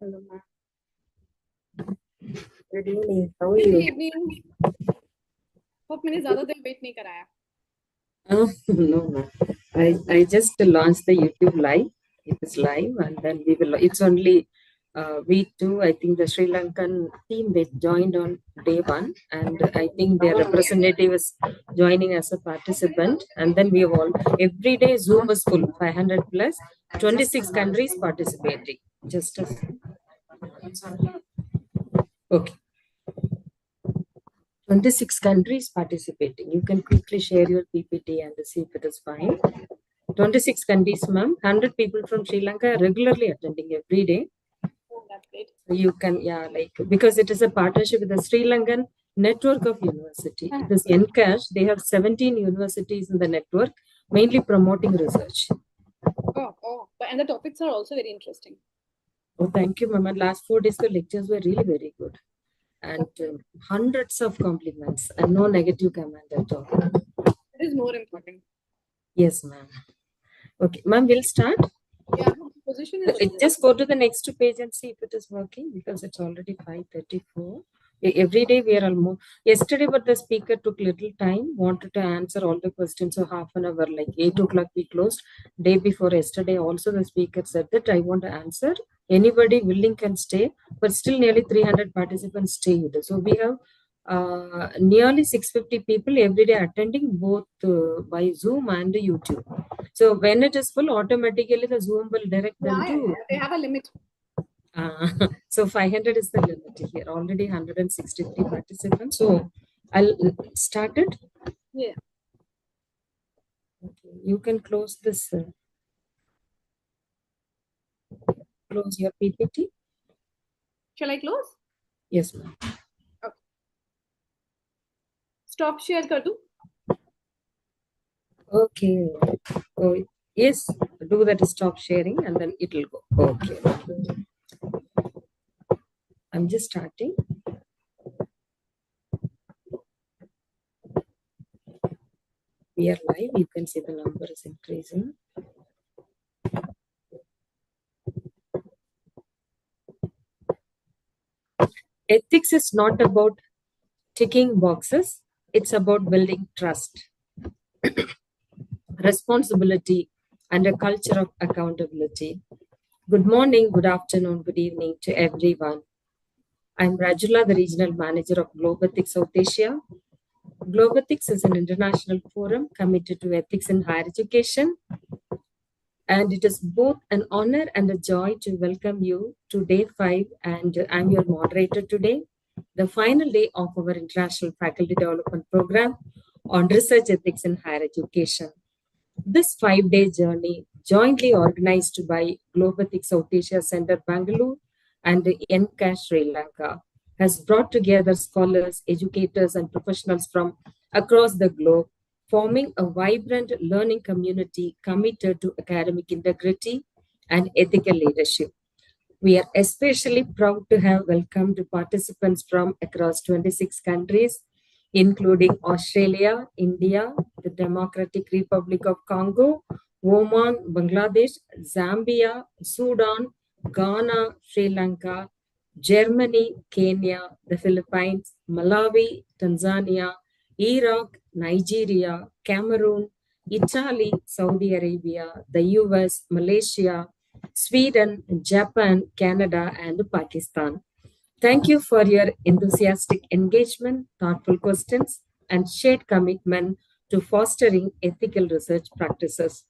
Hello, ma'am. Good evening. How are Good you? evening. Hope मैंने ज्यादा देर wait नहीं कराया. No, ma'am. I just launched the YouTube live. It is live, and then we will. It's only we two. I think the Sri Lankan team they joined on day one, and I think their representative is joining as a participant. And then we have all every day Zoom is full, 500 plus, 26 countries participating. Just a, okay. 26 countries participating. You can quickly share your PPT and see if it is fine. 26 countries, ma'am. 100 people from Sri Lanka are regularly attending every day. Oh, that's great. So you can, yeah, like, because it is a partnership with the Sri Lankan network of university. It is NCASH. They have 17 universities in the network, mainly promoting research. And the topics are also very interesting. Oh, thank you, ma'am. And last 4 days, the lectures were really very good. And hundreds of compliments and no negative comment at all. That is more important. Yes, ma'am. Okay, ma'am, we'll start. Yeah, position is Just go to the next page and see if it is working because it's already 5:34. Every day we are almost yesterday, but the speaker took little time, wanted to answer all the questions. So half an hour, like 8 o'clock, we closed. Day before yesterday, also the speaker said that I want to answer. Anybody willing can stay, but still nearly 300 participants stayed. So we have nearly 650 people every day attending both by Zoom and YouTube. So when it is full, automatically the Zoom will direct them to. They have a limit. So 500 is the limit here. Already 163 participants. So I'll start it. Yeah. Okay. You can close this. Close your PPT. Shall I close? Yes, ma'am. Okay. Stop share kar do. Okay. Oh, yes, do that. Stop sharing and then it will go. Okay. I'm just starting. We are live. You can see the number is increasing. Ethics is not about ticking boxes. It's about building trust, responsibility, and a culture of accountability. Good morning, good afternoon, good evening to everyone. I'm Rajula, the Regional Manager of Globethics South Asia. Globethics is an international forum committed to ethics in higher education. And it is both an honor and a joy to welcome you to day 5. And I'm your moderator today, the final day of our International Faculty Development Program on Research Ethics in Higher Education. This 5-day journey, jointly organized by Globethics South Asia Center Bangalore and the NCAS Sri Lanka, has brought together scholars, educators, and professionals from across the globe, forming a vibrant learning community committed to academic integrity and ethical leadership. We are especially proud to have welcomed participants from across 26 countries, including Australia, India, the Democratic Republic of Congo, Oman, Bangladesh, Zambia, Sudan, Ghana, Sri Lanka, Germany, Kenya, the Philippines, Malawi, Tanzania, Iraq, Nigeria, Cameroon, Italy, Saudi Arabia, the US, Malaysia, Sweden, Japan, Canada, and Pakistan. Thank you for your enthusiastic engagement, thoughtful questions, and shared commitment to fostering ethical research practices.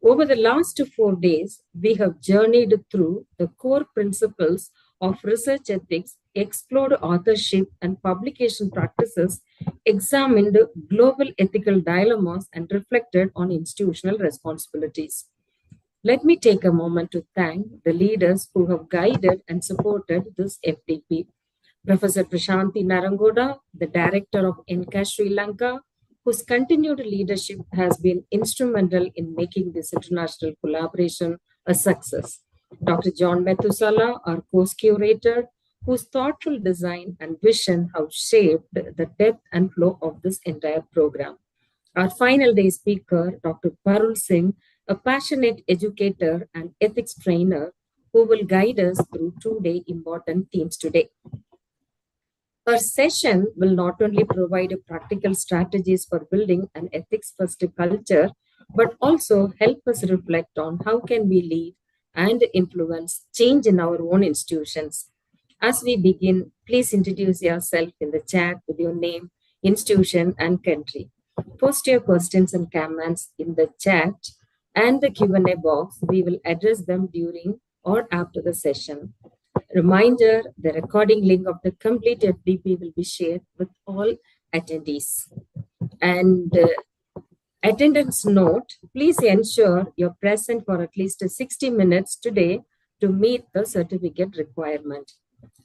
Over the last 4 days, we have journeyed through the core principles of research ethics, explored authorship and publication practices, examined global ethical dilemmas, and reflected on institutional responsibilities. Let me take a moment to thank the leaders who have guided and supported this FDP. Professor Prashanti Narangoda, the director of NCAS Sri Lanka, whose continued leadership has been instrumental in making this international collaboration a success. Dr. John Methusala, our course curator, whose thoughtful design and vision have shaped the depth and flow of this entire program. Our final day speaker, Dr. Parul Singh, a passionate educator and ethics trainer who will guide us through two important themes today. Our session will not only provide practical strategies for building an ethics-first culture, but also help us reflect on how can we lead and influence change in our own institutions. As we begin, please introduce yourself in the chat with your name, institution, and country. Post your questions and comments in the chat and the Q&A box. We will address them during or after the session. Reminder, the recording link of the complete FDP will be shared with all attendees. And attendance note, please ensure you're present for at least 60 minutes today to meet the certificate requirement.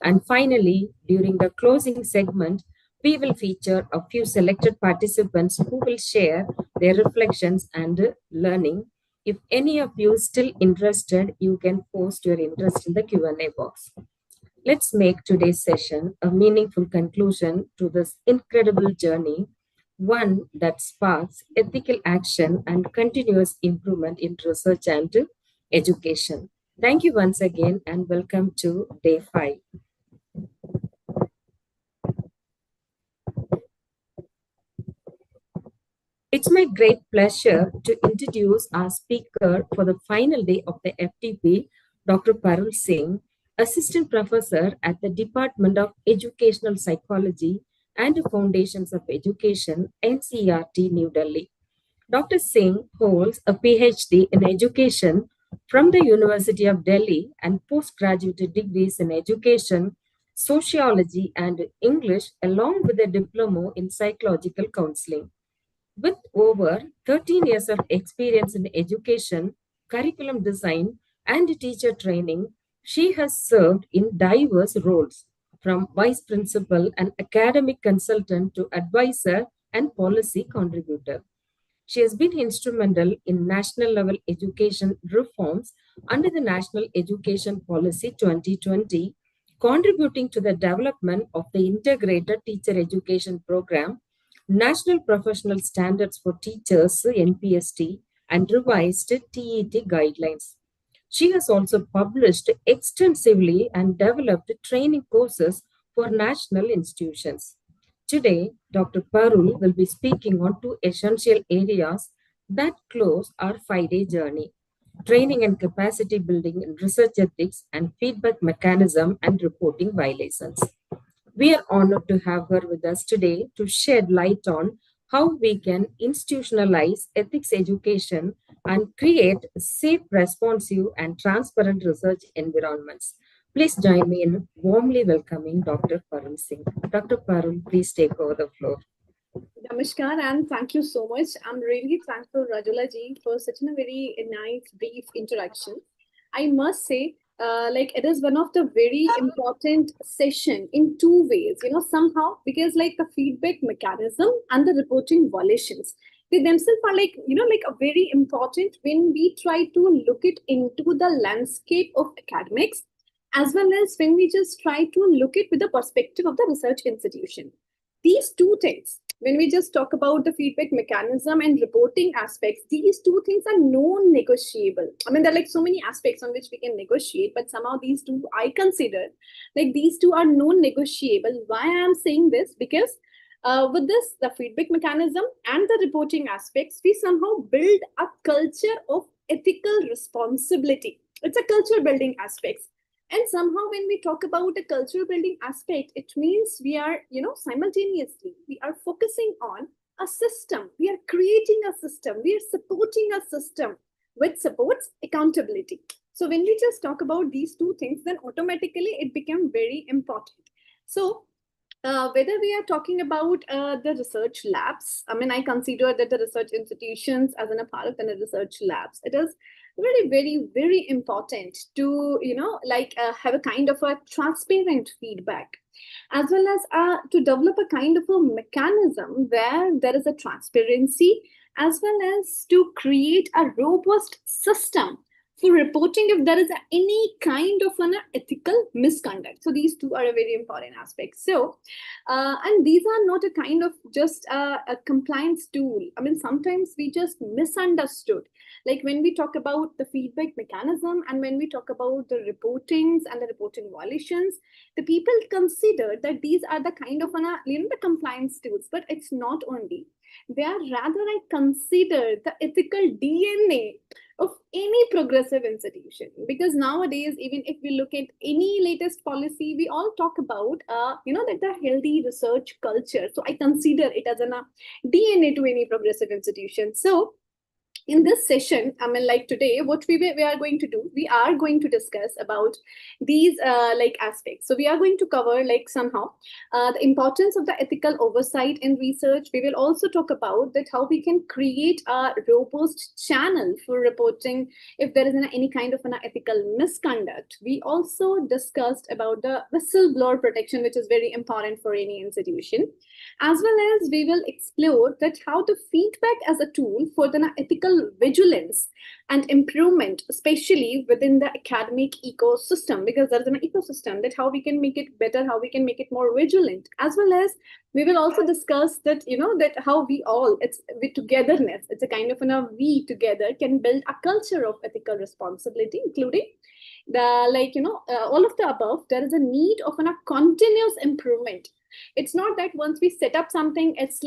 And finally, during the closing segment, we will feature a few selected participants who will share their reflections and learning. If any of you still interested, you can post your interest in the Q&A box. Let's make today's session a meaningful conclusion to this incredible journey, one that sparks ethical action and continuous improvement in research and education. Thank you once again and welcome to day 5. It's my great pleasure to introduce our speaker for the final day of the FTP, Dr. Parul Singh, Assistant Professor at the Department of Educational Psychology and Foundations of Education, NCERT, New Delhi. Dr. Singh holds a PhD in Education from the University of Delhi and postgraduate degrees in Education, Sociology, and English, along with a diploma in Psychological Counseling. With over 13 years of experience in education, curriculum design, and teacher training, she has served in diverse roles, from vice principal and academic consultant to advisor and policy contributor. She has been instrumental in national level education reforms under the National Education Policy 2020, contributing to the development of the Integrated Teacher Education Program, National Professional Standards for Teachers (NPST), and revised TET guidelines. She has also published extensively and developed training courses for national institutions. Today, Dr. Parul will be speaking on two essential areas that close our 5-day journey: training and capacity building in research ethics and feedback mechanism and reporting violations. We are honored to have her with us today to shed light on how we can institutionalize ethics education and create safe, responsive, and transparent research environments. Please join me in warmly welcoming Dr. Parul Singh. Dr. Parul, please take over the floor. Namaskar and thank you so much. I'm really thankful, Rajula ji, for such a very nice, brief introduction. I must say, it is one of the very important session in two ways, somehow, because the feedback mechanism and the reporting violations, they themselves are a very important when we try to look it into the landscape of academics, as well as when we just try to look it with the perspective of the research institution. These two things, when we just talk about the feedback mechanism and reporting aspects, these two things are non-negotiable. I mean, there are so many aspects on which we can negotiate, but somehow these two, I consider these two are non-negotiable. Why I am saying this? Because with this, the feedback mechanism and the reporting aspects, we somehow build a culture of ethical responsibility. It's a culture building aspects. And somehow when we talk about a culture building aspect, it means we are, simultaneously, we are focusing on a system. We are creating a system. We are supporting a system which supports accountability. So when we just talk about these two things, then automatically it becomes very important. So whether we are talking about the research labs, I mean, I consider that the research institutions as a part of the research labs, it is very, very, very important to, have a kind of a transparent feedback, as well as to develop a kind of a mechanism where there is a transparency, as well as to create a robust system for reporting if there is any kind of an ethical misconduct. So these two are a very important aspect. So, and these are not a kind of just a compliance tool. I mean, sometimes we just misunderstood. Like when we talk about the feedback mechanism and when we talk about the reportings and the reporting violations, the people consider that these are the kind of the compliance tools, but it's not only. They are rather, I consider the ethical DNA of any progressive institution, because nowadays, even if we look at any latest policy, we all talk about that the healthy research culture. So I consider it as a DNA to any progressive institution. So in this session, I mean, like today, what we are going to do, we are going to discuss about these aspects. So we are going to cover somehow the importance of the ethical oversight in research. We will also talk about that how we can create a robust channel for reporting if there is any kind of an ethical misconduct. We also discussed about the whistleblower protection, which is very important for any institution, as well as we will explore that how the feedback as a tool for the ethical vigilance and improvement, especially within the academic ecosystem, because there's an ecosystem, that how we can make it better, how we can make it more vigilant, as well as we will also discuss that, that how we all, it's with togetherness, it's a kind of we together can build a culture of ethical responsibility, including the all of the above. There is a need of a continuous improvement. It's not that once we set up something, it's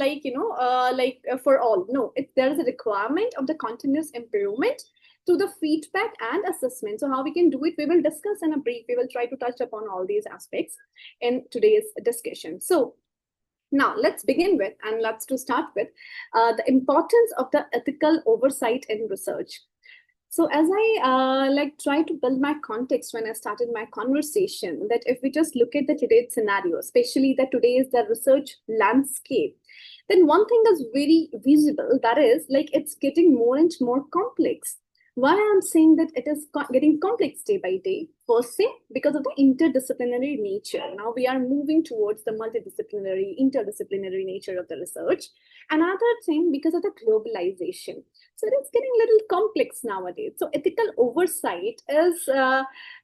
for all. No, there is a requirement of the continuous improvement to the feedback and assessment. So how we can do it, we will discuss in a brief. We will try to touch upon all these aspects in today's discussion. So now let's begin with, and let's to start with the importance of the ethical oversight in research. So as I try to build my context when I started my conversation, that if we just look at the today's scenario, especially that today is the research landscape, then one thing is very visible, that is it's getting more and more complex. Why I'm saying that it is getting complex day by day? Firstly, because of the interdisciplinary nature. Now we are moving towards the multidisciplinary, interdisciplinary nature of the research. Another thing, because of the globalization. So it's getting a little complex nowadays. So ethical oversight is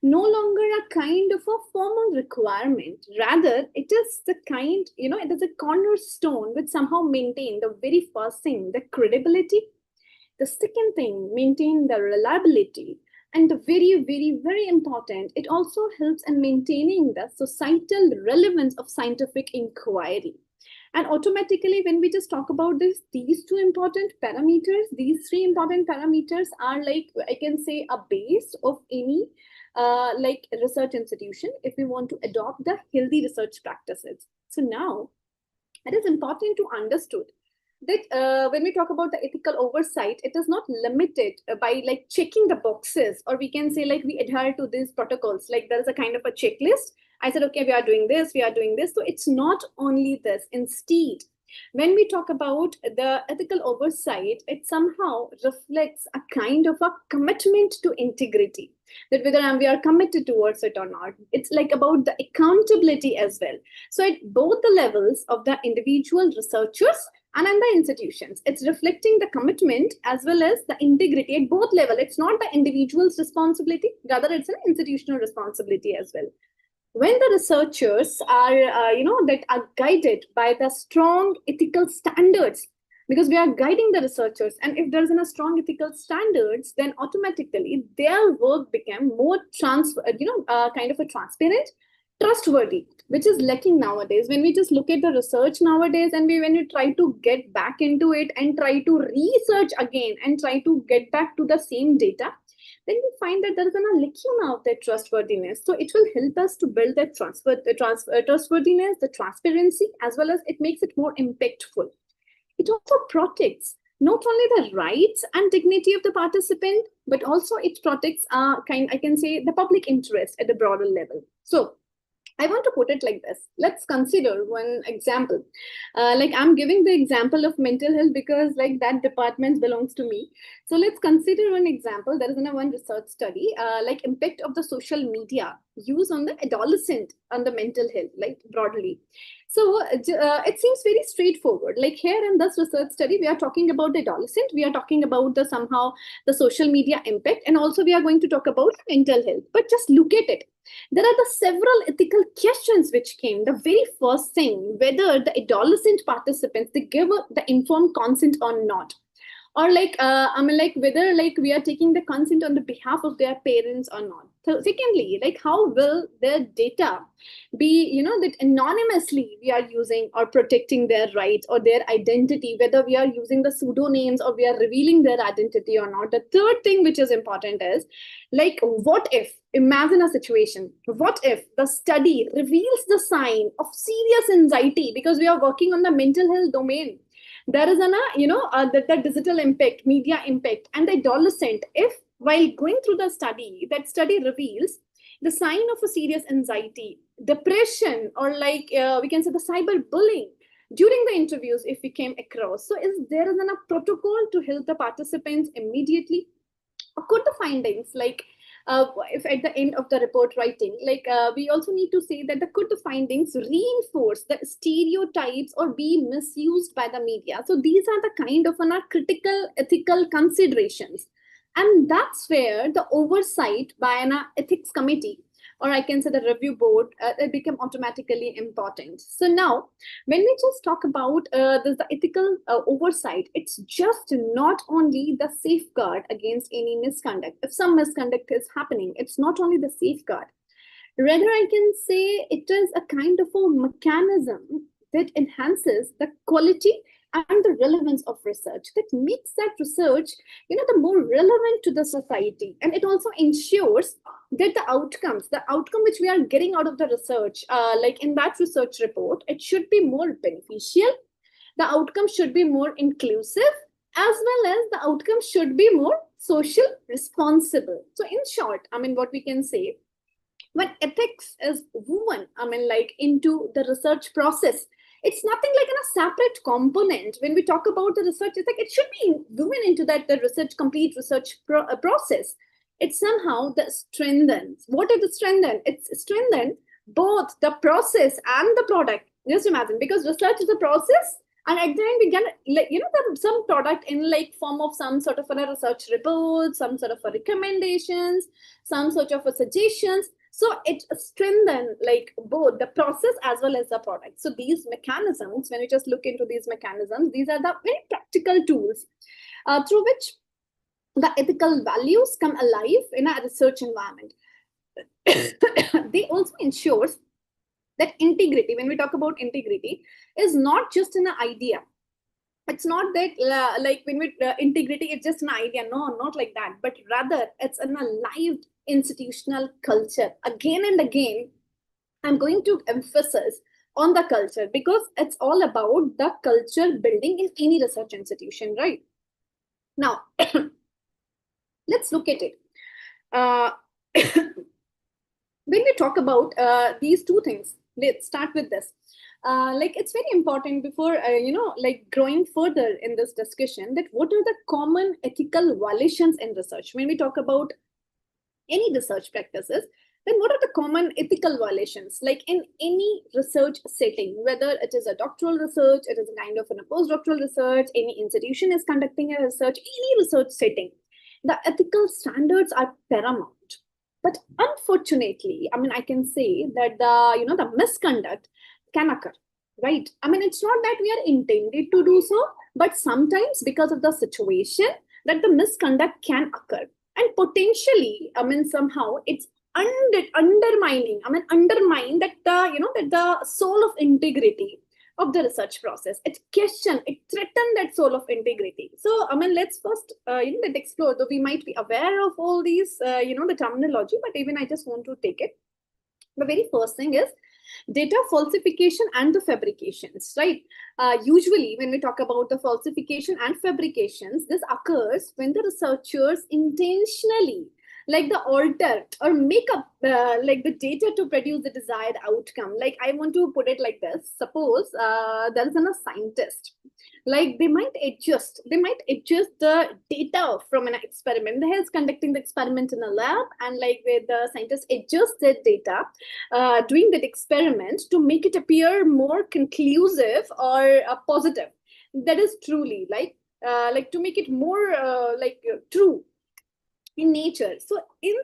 no longer a kind of a formal requirement. Rather, it is the kind, it is a cornerstone which somehow maintain the very first thing, the credibility. The second thing, maintain the reliability. And the very, very, very important, it also helps in maintaining the societal relevance of scientific inquiry. And automatically, when we just talk about these two important parameters, these three important parameters are I can say a base of any research institution if we want to adopt the healthy research practices. So now it is important to understood that when we talk about the ethical oversight, it is not limited by checking the boxes, or we can say we adhere to these protocols. There is a kind of a checklist. I said, okay, we are doing this, we are doing this. So it's not only this. Instead, when we talk about the ethical oversight, it somehow reflects a kind of a commitment to integrity, that whether we are committed towards it or not. It's about the accountability as well. So at both the levels of the individual researchers and in the institutions, it's reflecting the commitment as well as the integrity at both levels. It's not the individual's responsibility, rather it's an institutional responsibility as well. When the researchers are, that are guided by the strong ethical standards, because we are guiding the researchers, and if there is a strong ethical standards, then automatically their work became more kind of a transparent, trustworthy, which is lacking nowadays. When we just look at the research nowadays, and when you try to get back into it and try to research again and try to get back to the same data, then we find that there is a lacuna of that trustworthiness. So it will help us to build that trustworthiness, the transparency, as well as it makes it more impactful. It also protects not only the rights and dignity of the participant, but also it protects I can say the public interest at the broader level. So I want to put it like this. Let's consider one example. Like I'm giving the example of mental health because like that department belongs to me. So let's consider one example. There is one research study, like impact of the social media use on the adolescent on the mental health, like broadly. So it seems very straightforward. Like here in this research study, we are talking about the adolescent. We are talking about the somehow the social media impact, and also we are going to talk about mental health. But just look at it, there are the several ethical questions which came. The very first thing, whether the adolescent participants they give the informed consent or not, or like like whether like we are taking the consent on the behalf of their parents or not. So secondly, like how will their data be, that anonymously we are using or protecting their rights or their identity, whether we are using the pseudonyms or we are revealing their identity or not. The third thing which is important is like, what if, imagine a situation, what if the study reveals the sign of serious anxiety, because we are working on the mental health domain. There is the digital impact, media impact, and the adolescent. If while going through the study, that study reveals the sign of a serious anxiety, depression, or like we can say the cyberbullying during the interviews, if we came across. So, is there is a protocol to help the participants immediately? Or could the findings like if at the end of the report writing, like we also need to say that the could the findings reinforce the stereotypes or be misused by the media? So these are the kind of critical ethical considerations, and that's where the oversight by an ethics committee, or I can say the review board, it become automatically important. So now when we just talk about the ethical oversight, it's just not only the safeguard against any misconduct. If some misconduct is happening, it's not only the safeguard. Rather, I can say it is a kind of a mechanism that enhances the quality and the relevance of research, that makes that research, the more relevant to the society. And it also ensures that the outcome which we are getting out of the research, like in that research report, it should be more beneficial. The outcome should be more inclusive, as well as the outcome should be more social responsible. So in short, what we can say, when ethics is woven, like into the research process, it's nothing like in a separate component. When we talk about the research, it's like it should be woven into that the complete research process. It somehow the strengthens. What is the strengthen? It's strengthen both the process and the product. Just imagine, because research is a process, and at the end we get like some product in like form of some sort of a research report, some sort of a recommendations, some sort of a suggestions. So it strengthens like both the process as well as the product. So these mechanisms, when we just look into these mechanisms, these are the very practical tools through which the ethical values come alive in a research environment. They also ensures that integrity, when we talk about integrity, is not just an idea. It's not that like when we integrity, it's just an idea. No, not like that. But rather, it's an alive institutional culture. Again and again, I'm going to emphasize on the culture, because it's all about the culture building in any research institution, right? Now, let's look at it. When we talk about these two things, let's start with this. Like it's very important before like growing further in this discussion, that what are the common ethical violations in research? When we talk about any research practices, then what are the common ethical violations, like in any research setting, whether it is a doctoral research, it is a kind of a postdoctoral research, any institution is conducting a research, any research setting, the ethical standards are paramount. But unfortunately, I can say that the misconduct can occur, right? It's not that we are intended to do so, but sometimes because of the situation, that the misconduct can occur, and potentially, somehow it's undermining, undermine that the soul of integrity of the research process. It threaten that soul of integrity. So let's first let's explore, though we might be aware of all these the terminology, but even I just want to take it. The very first thing is data falsification and the fabrications, right? Usually when we talk about the falsification and fabrications, this occurs when the researchers intentionally like the alter or make up like the data to produce the desired outcome. Like I want to put it like this. Suppose there is a scientist, like they might adjust the data from an experiment. They is conducting the experiment in a lab, and like where the scientists adjust their data doing that experiment to make it appear more conclusive or positive. That is truly like to make it more true in nature. So in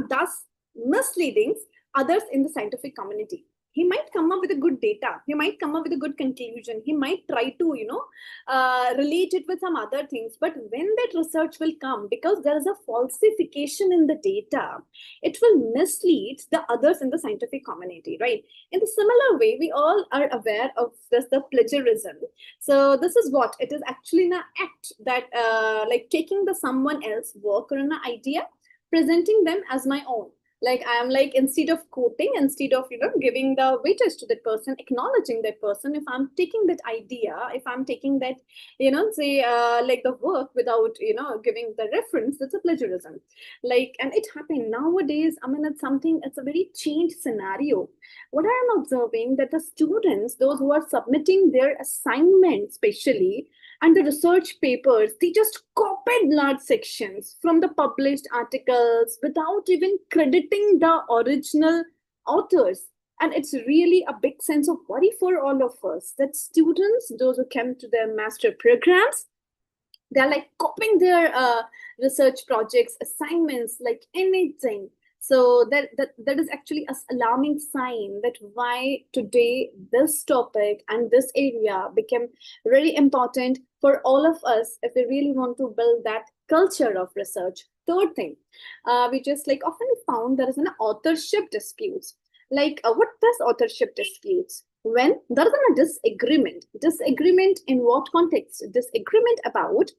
thus misleading others in the scientific community. He might come up with a good data. He might come up with a good conclusion. He might try to relate it with some other things. But when that research will come, because there is a falsification in the data, it will mislead the others in the scientific community, right? In the similar way, we all are aware of this, the plagiarism. So this is what it is actually an act that like taking the someone else work or an idea, presenting them as my own. Like I am like, instead of quoting, instead of giving the weightage to that person, acknowledging that person, if I'm taking that idea, if I'm taking that say like the work without giving the reference, that's a plagiarism. Like, and it happened nowadays. I mean, it's a very changed scenario. What I am observing, that the students, those who are submitting their assignments especially, and the research papers, they just copied large sections from the published articles without even crediting the original authors. And it's really a big sense of worry for all of us, that students, those who came to their master programs, they're like copying their research projects, assignments, like anything. So that is actually an alarming sign that why today this topic and this area became very important for all of us if we really want to build that culture of research. Third thing, we just like often found there is an authorship disputes. Like what does authorship disputes? When there is a disagreement in what context? Disagreement about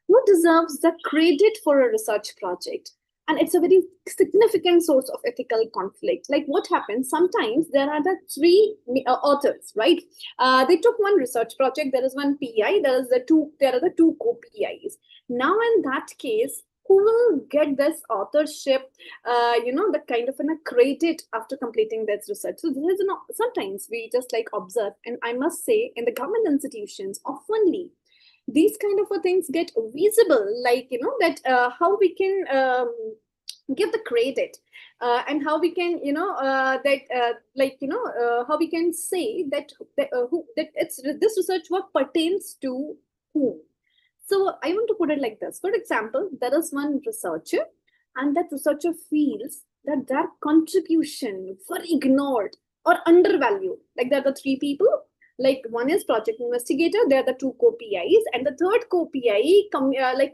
who deserves the credit for a research project. And it's a very significant source of ethical conflict. Like what happens, sometimes there are the three authors, right? They took one research project, there is one PI, there are the two co-PIs. Now in that case, who will get this authorship, the kind of a credit after completing this research? So there is sometimes we just like observe, and I must say in the government institutions, oftenly these kind of things get visible, like that how we can give the credit and how we can how we can say that it's this research work pertains to whom. So I want to put it like this. For example, there is one researcher, and that researcher feels that their contribution were ignored or undervalued. Like there are the three people, like one is project investigator, they are the two co-PIs, and the third co-PI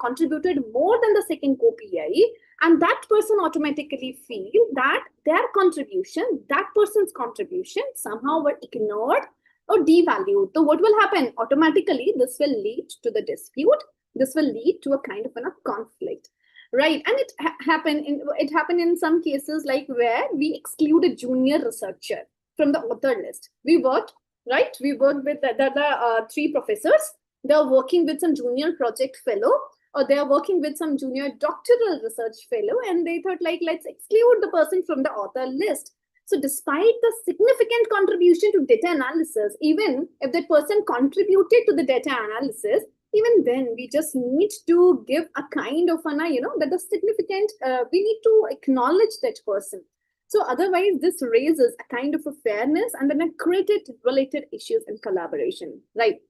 contributed more than the second co-PI, and that person automatically feel that their contribution, that person's contribution somehow were ignored or devalued. So what will happen? Automatically, this will lead to the dispute. This will lead to a kind of a conflict, right? And it happened in some cases, like where we exclude a junior researcher from the author list. We worked with the three professors. They're working with some junior project fellow, or they're working with some junior doctoral research fellow, and they thought like, let's exclude the person from the author list. So despite the significant contribution to data analysis, even if that person contributed to the data analysis, even then we just need to give a kind of that the significant, we need to acknowledge that person. So otherwise, this raises a kind of a fairness and then a credit-related issues in collaboration, right?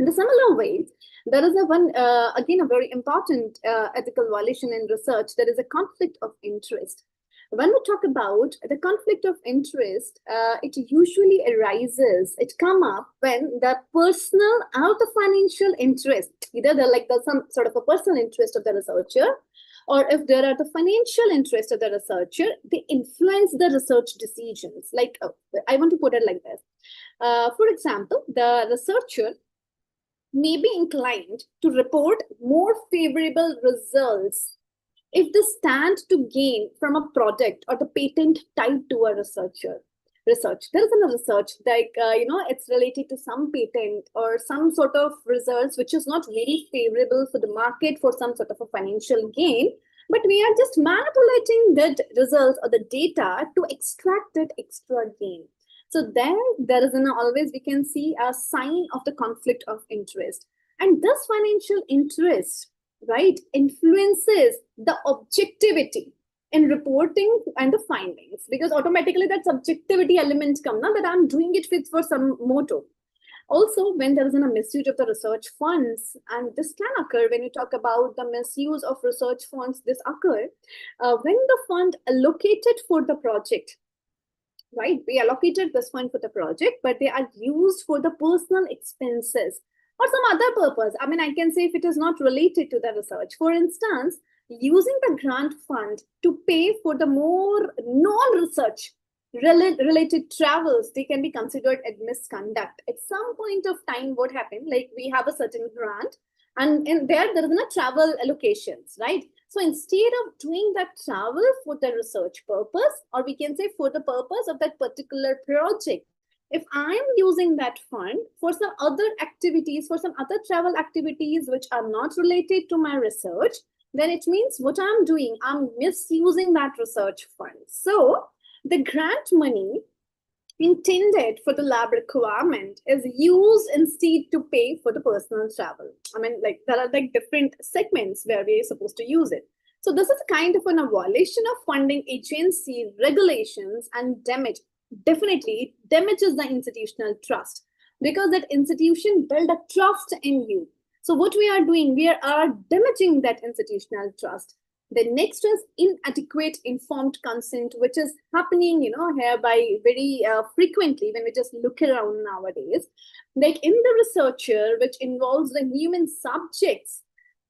In a similar way, there is again, a very important ethical violation in research. There is a conflict of interest. When we talk about the conflict of interest, it usually arises, it come up when the personal or the financial interest, either there's some sort of a personal interest of the researcher, or if there are the financial interest of the researcher, they influence the research decisions. Like, I want to put it like this. For example, the researcher may be inclined to report more favorable results if they stand to gain from a product or the patent tied to a research. There is a research like, it's related to some patent or some sort of results which is not very favorable for the market for some sort of a financial gain. but we are just manipulating the results or the data to extract that extra gain. So there is always we can see a sign of the conflict of interest. And this financial interest, right, influences the objectivity in reporting and the findings, because automatically that subjectivity element comes now that I'm doing it with for some motto. Also, when there is a misuse of the research funds, and this can occur when you talk about the misuse of research funds, this occur when the fund allocated for the project, right? We allocated this fund for the project, but they are used for the personal expenses or some other purpose. I mean, I can say if it is not related to the research. For instance, using the grant fund to pay for the more non-research related travels, they can be considered as misconduct. At some point of time, what happened, like we have a certain grant, and in there is no travel allocations, right? So instead of doing that travel for the research purpose, or we can say for the purpose of that particular project, if I'm using that fund for some other activities, for some other travel activities which are not related to my research, then it means what I'm doing, I'm misusing that research fund. So the grant money intended for the lab requirement is used instead to pay for the personal travel. I mean, like there are like different segments where we're supposed to use it. So this is kind of a violation of funding agency regulations and definitely damages the institutional trust, because that institution build a trust in you. So what we are doing, we are damaging that institutional trust. The next is inadequate informed consent, which is happening, here by very frequently when we just look around nowadays. Like in the researcher, which involves the human subjects,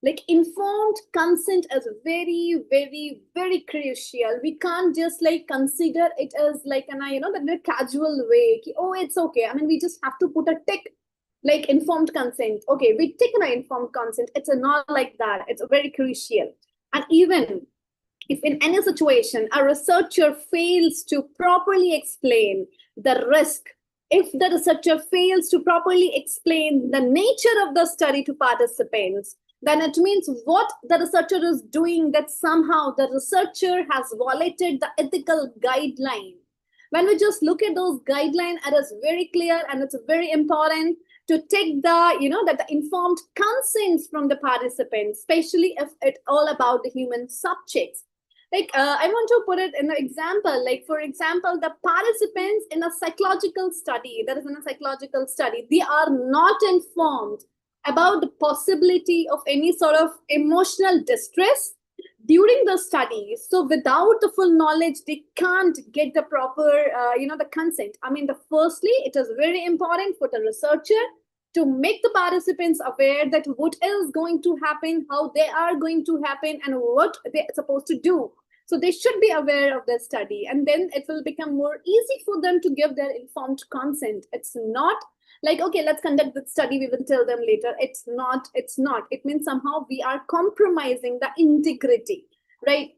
like informed consent is very, very, very crucial. We can't just like consider it as like that very casual way. Oh, it's okay. I mean, we just have to put a tick like informed consent. Okay, we take an informed consent. It's not like that. It's very crucial. And even if in any situation a researcher fails to properly explain the risk, if the researcher fails to properly explain the nature of the study to participants, then it means what the researcher is doing, that somehow the researcher has violated the ethical guideline. When we just look at those guidelines, it is very clear, and it's very important to take the, that the informed consents from the participants, especially if it's all about the human subjects. Like, I want to put it in an example. Like, for example, the participants in a psychological study, that is in a psychological study, they are not informed about the possibility of any sort of emotional distress during the study. So without the full knowledge, they can't get the proper, the consent. I mean, firstly, it is very important for the researcher to make the participants aware that what is going to happen, how they are going to happen, and what they're supposed to do. So they should be aware of their study, and then it will become more easy for them to give their informed consent. It's not like, okay, let's conduct the study, we will tell them later. It's not. It means somehow we are compromising the integrity, right?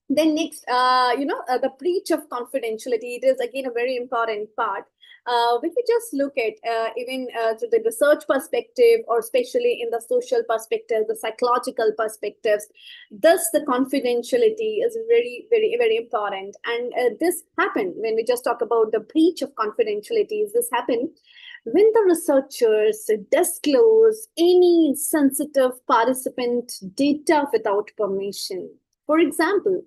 Then next, the breach of confidentiality, it is again a very important part. When we just look at even to the research perspective, or especially in the social perspective, the psychological perspectives, thus the confidentiality is very, very, very important. And this happened when we just talk about the breach of confidentiality. This happened when the researchers disclose any sensitive participant data without permission. For example,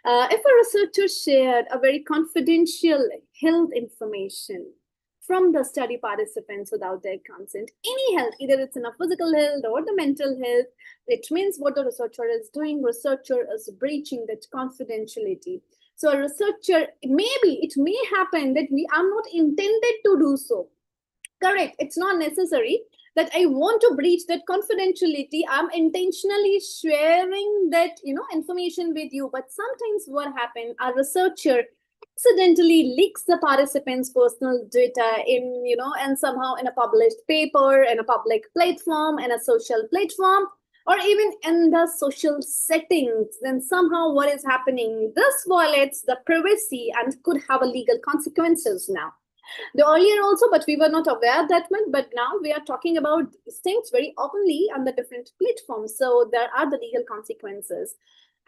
if a researcher shared a very confidential health information from the study participants without their consent, any health, either it's in a physical health or the mental health, it means what the researcher is doing, researcher is breaching that confidentiality. So a researcher, maybe it may happen that we are not intended to do so. Correct, it's not necessary that I want to breach that confidentiality. I'm intentionally sharing that, information with you. But sometimes what happens, a researcher accidentally leaks the participants' personal data in, and somehow in a published paper, in a public platform, in a social platform, or even in the social settings. Then somehow what is happening? This violates the privacy and could have a legal consequences now. The earlier also, but we were not aware that much. But now we are talking about these things very openly on the different platforms. So there are the legal consequences.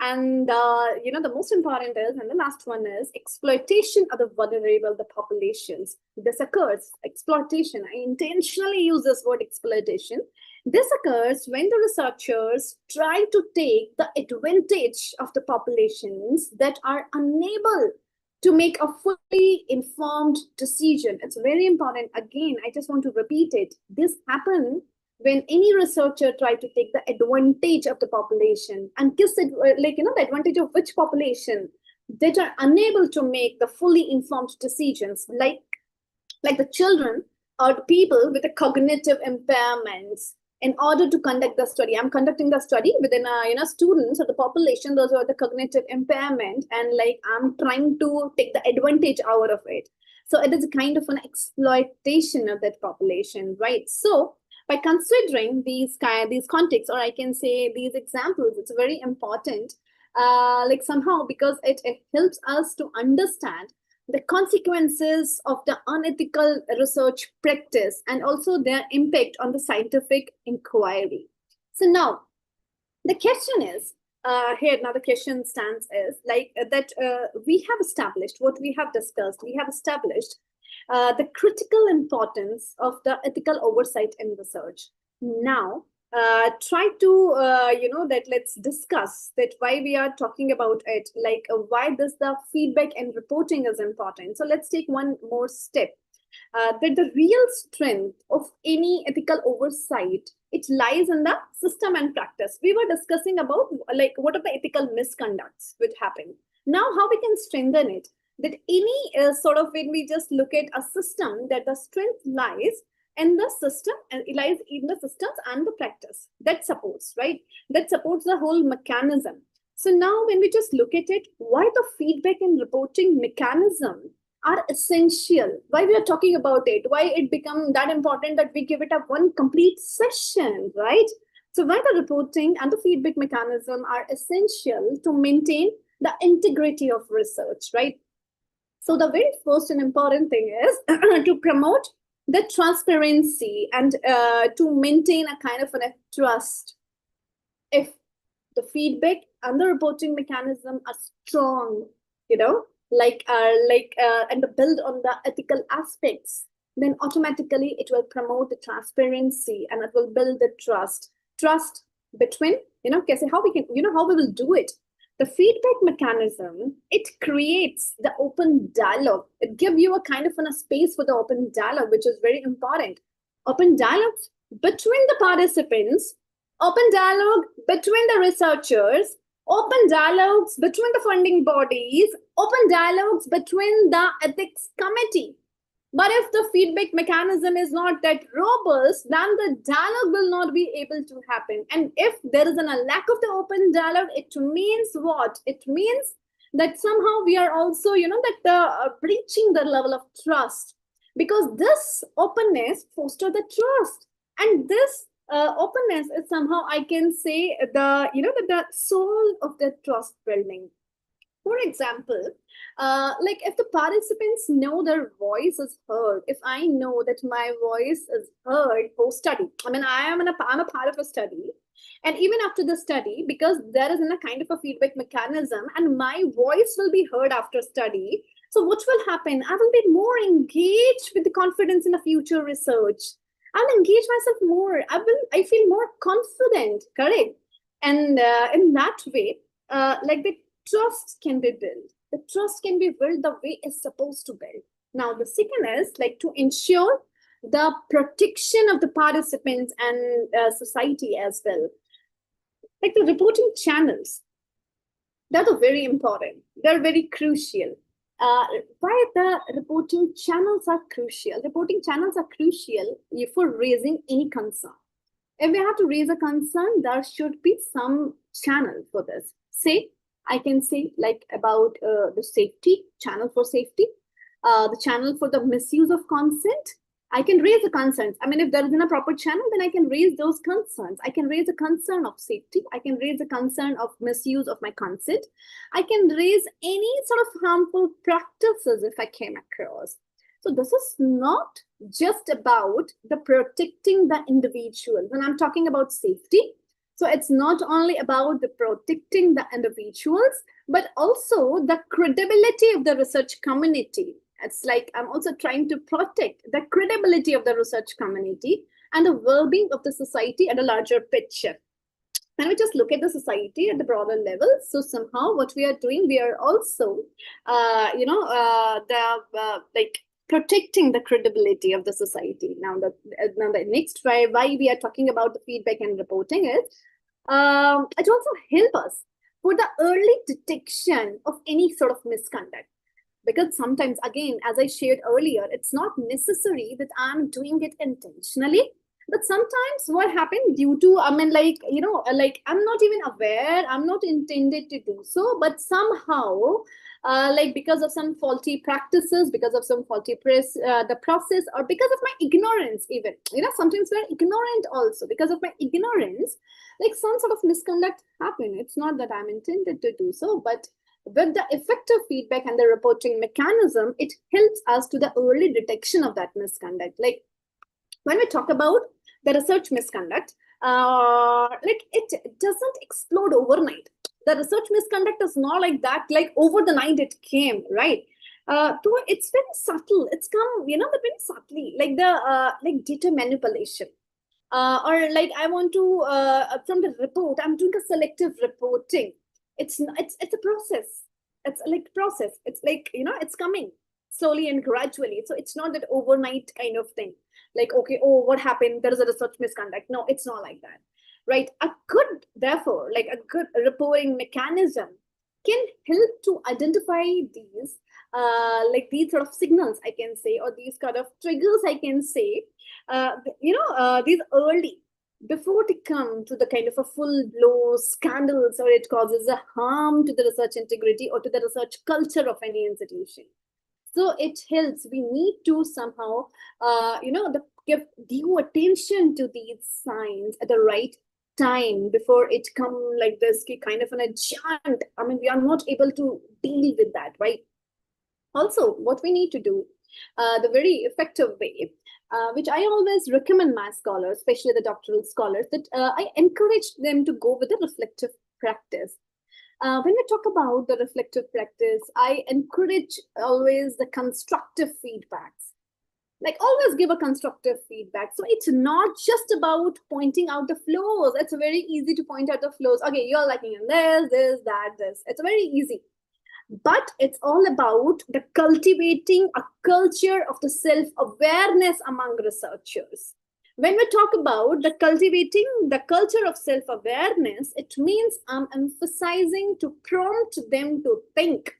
And the most important is, and the last one is exploitation of the vulnerable, the populations. This occurs, exploitation. I intentionally use this word exploitation. This occurs when the researchers try to take the advantage of the populations that are unable to make a fully informed decision. It's very important. Again, I just want to repeat it. This happens when any researcher try to take the advantage of the population, and kiss it, the advantage of which population that are unable to make the fully informed decisions, like the children or the people with the cognitive impairments. In order to conduct the study, I'm conducting the study within students or the population, those are the cognitive impairment, and I'm trying to take the advantage out of it. So it is a kind of an exploitation of that population, right? So by considering these contexts, or I can say these examples, it's very important, somehow, because it helps us to understand the consequences of the unethical research practice and also their impact on the scientific inquiry. So now the question is, the question stands is we have established what we have discussed. We have established the critical importance of the ethical oversight in research. Now, try to, let's discuss that why we are talking about it, why this the feedback and reporting is important. So let's take one more step. That the real strength of any ethical oversight, it lies in the system and practice. We were discussing about what are the ethical misconducts which happen. Now, how we can strengthen it? That any when we just look at a system, that the strength lies in the system, and it lies in the systems and the practice that supports, right? That supports the whole mechanism. So now when we just look at it, why the feedback and reporting mechanism are essential, why we are talking about it, why it become that important that we give it a one complete session, right? So why the reporting and the feedback mechanism are essential to maintain the integrity of research, right? So the very first and important thing is to promote the transparency and to maintain a kind of a trust. If the feedback and the reporting mechanism are strong, and build on the ethical aspects, then automatically it will promote the transparency and it will build the trust between, how we will do it. The feedback mechanism, it creates the open dialogue. It gives you a kind of a space for the open dialogue, which is very important. Open dialogues between the participants, open dialogue between the researchers, open dialogues between the funding bodies, open dialogues between the ethics committee. But if the feedback mechanism is not that robust, then the dialogue will not be able to happen. And if there is a lack of the open dialogue, it means what? It means that somehow we are also, breaching the level of trust, because this openness fosters the trust. And this openness is somehow, I can say, the soul of the trust building. For example, if the participants know their voice is heard, if I know that my voice is heard post-study, I'm a part of a study, and even after the study, because there is a kind of a feedback mechanism and my voice will be heard after study. So what will happen? I will be more engaged with the confidence in the future research. I'll engage myself more. I feel more confident, correct? And in that way, the trust can be built. The trust can be built the way it's supposed to build. Now, the second is to ensure the protection of the participants and society as well. The reporting channels, they're very important. They're very crucial. Why the reporting channels are crucial? Reporting channels are crucial for raising any concern. If we have to raise a concern, there should be some channel for this. Say, I can say about the safety, channel for safety, the channel for the misuse of consent. I can raise the concerns. If there isn't a proper channel, then I can raise those concerns. I can raise a concern of safety. I can raise a concern of misuse of my consent. I can raise any sort of harmful practices if I came across. So this is not just about the protecting the individual. When I'm talking about safety, so it's not only about the protecting the individuals, but also the credibility of the research community. It's like I'm also trying to protect the credibility of the research community and the well-being of the society at a larger picture. When we just look at the society at the broader level, so somehow what we are doing, we are also, like protecting the credibility of the society. Now, the next why we are talking about the feedback and reporting is it also help us for the early detection of any sort of misconduct. Because sometimes, again, as I shared earlier, it's not necessary that I'm doing it intentionally. But sometimes what happened due to, I'm not even aware, I'm not intended to do so, but somehow, because of some faulty practices, because of some faulty the process, or because of my ignorance even, sometimes we're ignorant also. Because of my ignorance, like some sort of misconduct happen. It's not that I'm intended to do so, but with the effective feedback and the reporting mechanism, it helps us to the early detection of that misconduct. Like when we talk about the research misconduct, it doesn't explode overnight. The research misconduct is not like that, like over the night it came, right? So it's very subtle. It's come, but very subtly, like the data manipulation. Or like I want to from the report, I'm doing a selective reporting. It's a process. It's like process. It's like it's coming slowly and gradually. So it's not that overnight kind of thing. Like, okay, oh, what happened? There is a research misconduct. No, it's not like that, right? Therefore, like a good reporting mechanism can help to identify these these sort of signals, I can say, or these kind of triggers, I can say, these early, before they come to the kind of a full-blown scandals, or it causes a harm to the research integrity or to the research culture of any institution. So it helps. We need to somehow, give due attention to these signs at the right time before it come like this kind of a giant. I mean, we are not able to deal with that, right? Also, what we need to do, the very effective way, which I always recommend my scholars, especially the doctoral scholars, that I encourage them to go with a reflective practice. When we talk about the reflective practice, I encourage always the constructive feedbacks. Like always give a constructive feedback. So it's not just about pointing out the flaws. It's very easy to point out the flaws. Okay, you're lacking in this, that, this. It's very easy. But it's all about the cultivating a culture of the self-awareness among researchers. When we talk about the cultivating the culture of self-awareness, it means I'm emphasizing to prompt them to think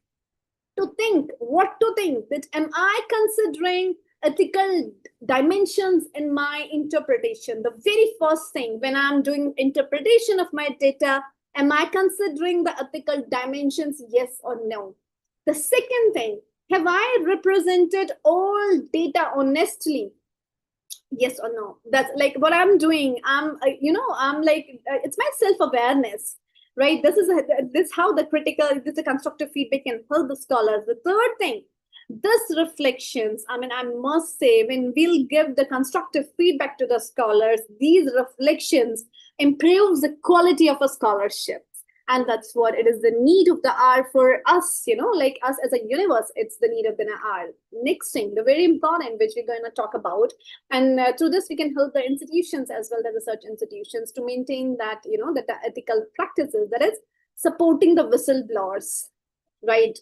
what to think. That am I considering ethical dimensions in my interpretation? The very first thing when I'm doing interpretation of my data, am I considering the ethical dimensions, yes or no? The second thing, have I represented all data honestly? Yes or no? That's like what I'm doing. It's my self-awareness, right? This how the constructive feedback can help the scholars. The third thing, this reflections, I mean, I must say, when we'll give the constructive feedback to the scholars, these reflections improves the quality of a scholarship. And that's what it is, the need of the hour for us, like us as a universe, it's the need of the hour. Next thing, the very important, which we're going to talk about, and through this we can help the institutions as well, the research institutions, to maintain that, that the ethical practices, that is supporting the whistleblowers, right?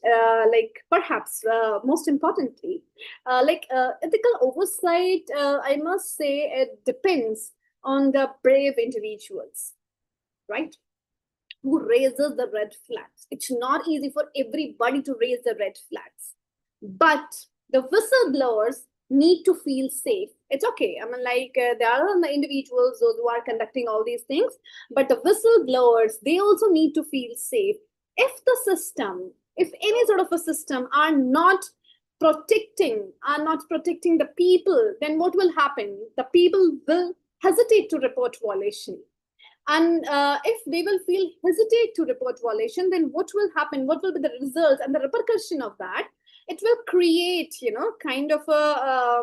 Perhaps most importantly, ethical oversight, I must say, it depends on the brave individuals, right? Who raises the red flags. It's not easy for everybody to raise the red flags, but the whistleblowers need to feel safe. It's okay. I mean, there are the individuals, those who are conducting all these things, but the whistleblowers, they also need to feel safe. If any sort of a system are not protecting the people, then what will happen? The people will hesitate to report violation. And if they will hesitate to report violation, then what will happen? What will be the results and the repercussion of that? it will create, kind of a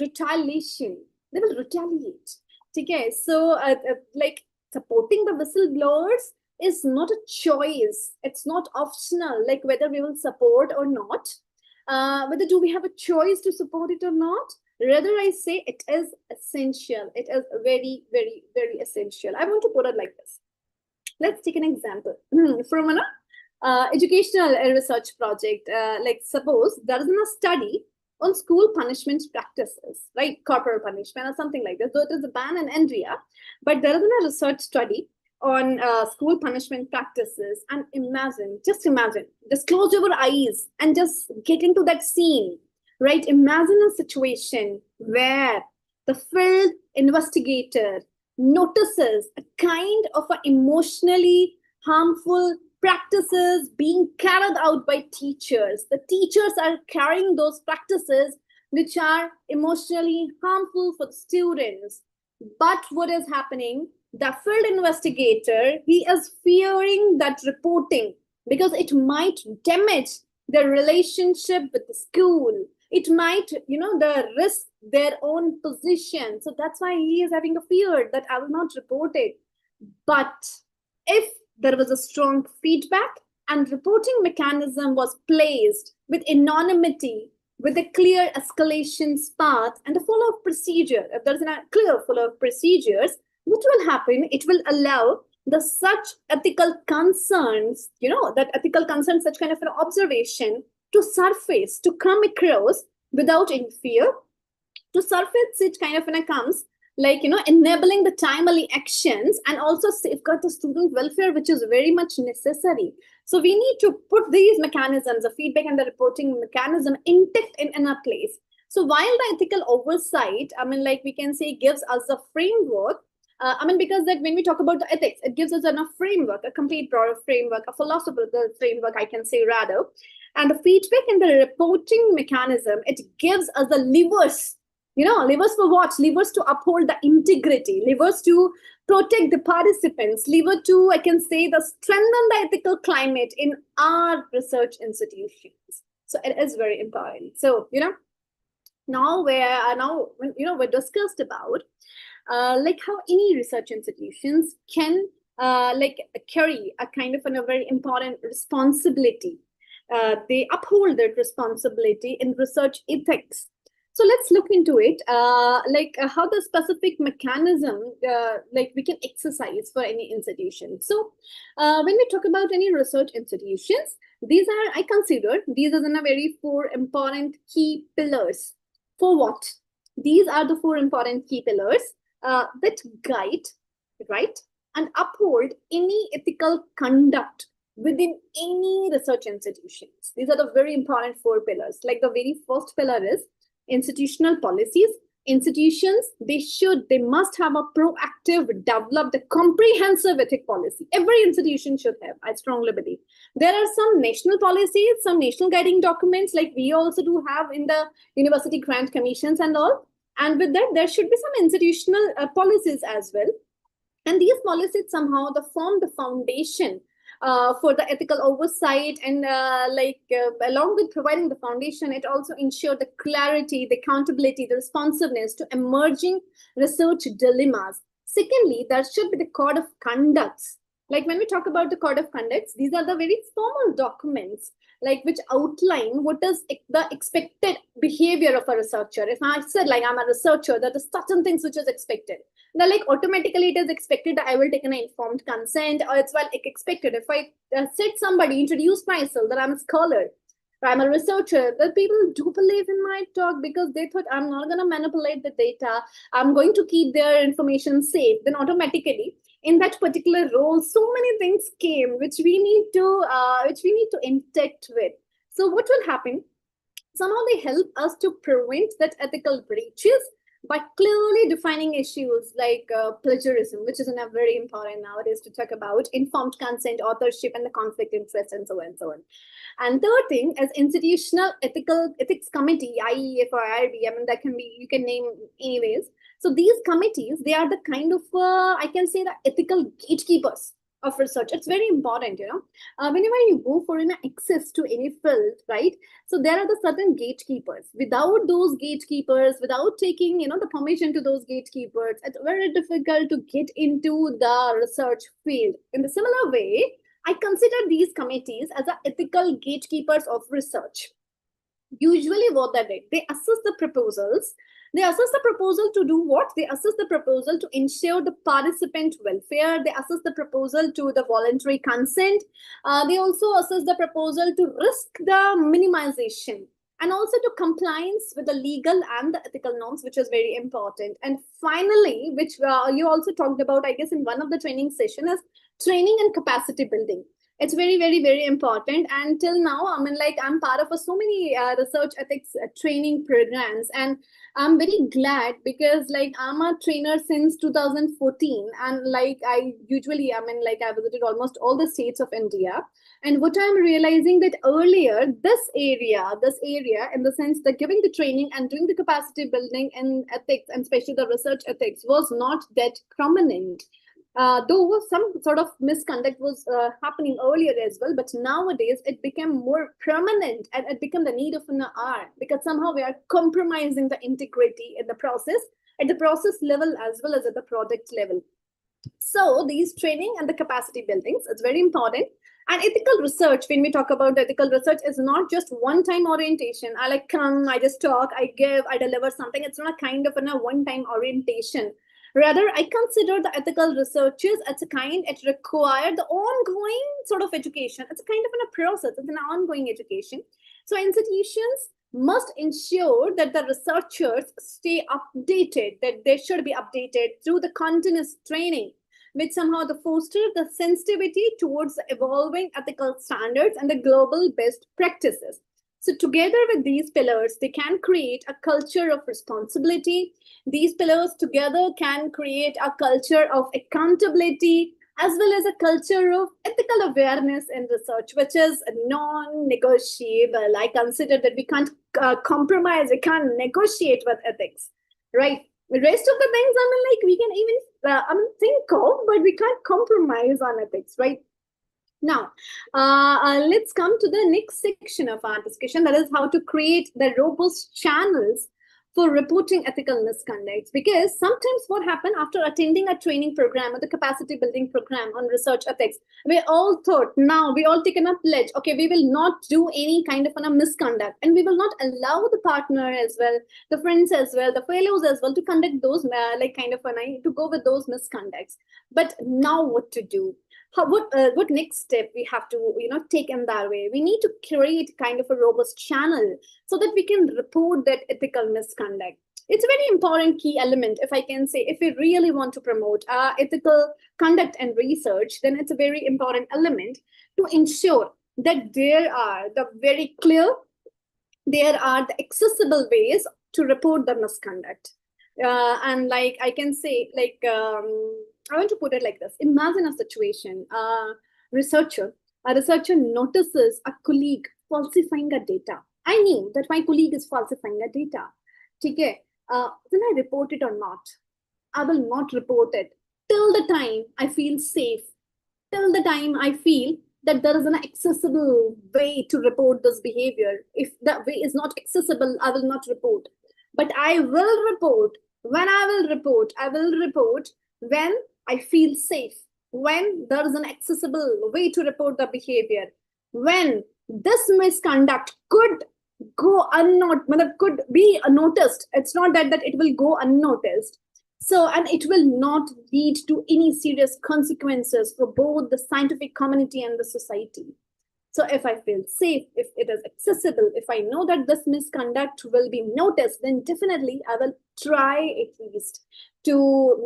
retaliation. They will retaliate. Okay, so like supporting the whistleblowers is not a choice. It's not optional, like whether we will support or not. Whether do we have a choice to support it or not? Rather, I say it is essential. It is very, very, very essential. I want to put it like this. Let's take an example from an educational research project. Like suppose there is a study on school punishment practices, right? Corporal punishment or something like that. So it is a ban in India, but there is a research study on school punishment practices. And just imagine, just close your eyes and just get into that scene, right? Imagine a situation where the field investigator notices a kind of a emotionally harmful practices being carried out by teachers. The teachers are carrying those practices which are emotionally harmful for the students. But what is happening? The field investigator, he is fearing that reporting because it might damage the relationship with the school. It might, the risk their own position. So that's why he is having a fear that I will not report it. But if there was a strong feedback and reporting mechanism was placed with anonymity, with a clear escalation path and a follow-up procedure, if there's a clear follow-up procedures, what will happen? It will allow the such ethical concerns, that ethical concerns, such kind of an observation to surface, to come across without any fear, to surface it kind of when it comes, like, enabling the timely actions and also safeguard the student welfare, which is very much necessary. So we need to put these mechanisms, the feedback and the reporting mechanism intact in a place. So while the ethical oversight, like we can say, gives us a framework, because that when we talk about the ethics, it gives us enough framework, a complete broader framework, a philosophical framework, I can say rather. And the feedback and the reporting mechanism, it gives us the levers. Levers for what? Levers to uphold the integrity, levers to protect the participants, lever to, I can say, the strengthen the ethical climate in our research institutions. So it is very important. So, now we discussed about like how any research institutions can carry a kind of a very important responsibility. They uphold that responsibility in research ethics. So let's look into it, how the specific mechanism we can exercise for any institution. So when we talk about any research institutions, I consider these are the very 4 important key pillars. For what? These are the 4 important key pillars that guide, right, and uphold any ethical conduct within any research institutions. These are the very important 4 pillars. Like the very first pillar is institutional policies. Institutions, they must have a proactive, developed, comprehensive ethic policy. Every institution should have, I strongly believe. There are some national policies, some national guiding documents, like we also do have in the university grant commissions and all. And with that, there should be some institutional policies as well. And these policies somehow form the foundation for the ethical oversight, and along with providing the foundation, it also ensures the clarity, the accountability, the responsiveness to emerging research dilemmas. Secondly, there should be the code of conducts. Like when we talk about the code of conducts, these are the very formal documents which outline what is the expected behavior of a researcher. If I said I'm a researcher, there are certain things which is expected. Now, automatically it is expected that I will take an informed consent, or it's expected if I said somebody, introduce myself, that I'm a scholar, I'm a researcher, that people do believe in my talk because they thought I'm not going to manipulate the data, I'm going to keep their information safe. Then automatically in that particular role, so many things came which we need to interact with. So what will happen? Somehow they help us to prevent that ethical breaches by clearly defining issues like plagiarism, which is very important nowadays to talk about, informed consent, authorship, and the conflict interest, and so on and so on. And third thing is institutional ethics committee, IEF or IRB. That can be, you can name anyways. So these committees, they are the kind of, I can say, the ethical gatekeepers of research. It's very important, whenever you go for an access to any field, right? So there are the certain gatekeepers. Without those gatekeepers, without taking, the permission to those gatekeepers, it's very difficult to get into the research field. In the similar way, I consider these committees as the ethical gatekeepers of research. Usually what they do, they assess the proposals. They assess the proposal to do what? They assess the proposal to ensure the participant welfare. They assess the proposal to the voluntary consent. They also assess the proposal to risk the minimization, and also to compliance with the legal and the ethical norms, which is very important. And finally, which you also talked about, I guess, in one of the training session, is training and capacity building. It's very, very, very important. And till now, I mean, like, I'm part of so many research ethics training programs, and I'm very glad because, like, I'm a trainer since 2014, and like, I visited almost all the states of India. And what I'm realizing that earlier, this area, in the sense that giving the training and doing the capacity building in ethics, and especially the research ethics, was not that prominent. Though some sort of misconduct was happening earlier as well, but nowadays it became more permanent, and it became the need of an hour, because somehow we are compromising the integrity in the process, at the process level as well as at the product level. So these training and the capacity buildings, it's very important. And ethical research, when we talk about ethical research, is not just one-time orientation. I come, I just talk, I give, I deliver something. It's not a kind of a one-time orientation. Rather, I consider the ethical researchers as a kind, it requires the ongoing sort of education. It's a kind of a process, it's an ongoing education. So institutions must ensure that the researchers stay updated, that they should be updated through the continuous training, which somehow foster the sensitivity towards the evolving ethical standards and the global best practices. So together with these pillars, they can create a culture of responsibility. These pillars together can create a culture of accountability, as well as a culture of ethical awareness in research, which is non-negotiable. I consider that we can't compromise, we can't negotiate with ethics, right? The rest of the things, we can even think of, but we can't compromise on ethics, right? Now, let's come to the next section of our discussion, that is how to create the robust channels for reporting ethical misconducts. Because sometimes what happened after attending a training program or the capacity building program on research ethics, we all thought, now we all taken a pledge, okay, we will not do any kind of a misconduct, and we will not allow the partner as well, the friends as well, the fellows as well, to conduct those to go with those misconducts. But now what to do? What next step we have to take in that way? We need to create kind of a robust channel so that we can report that ethical misconduct. It's a very important key element, if I can say. If we really want to promote ethical conduct and research, then it's a very important element to ensure that there are the accessible ways to report the misconduct. And like I can say, I want to put it like this. Imagine a situation, a researcher notices a colleague falsifying a data. I knew that my colleague is falsifying a data. Okay, will I report it or not? I will not report it till the time I feel safe, till the time I feel that there is an accessible way to report this behavior. If that way is not accessible, I will not report. But I will report. When I will report when I feel safe, when there is an accessible way to report the behavior, when this misconduct could go unnoticed, could be noticed. It's not that it will go unnoticed. So, and it will not lead to any serious consequences for both the scientific community and the society. So if I feel safe, if it is accessible, if I know that this misconduct will be noticed, then definitely I will try at least to,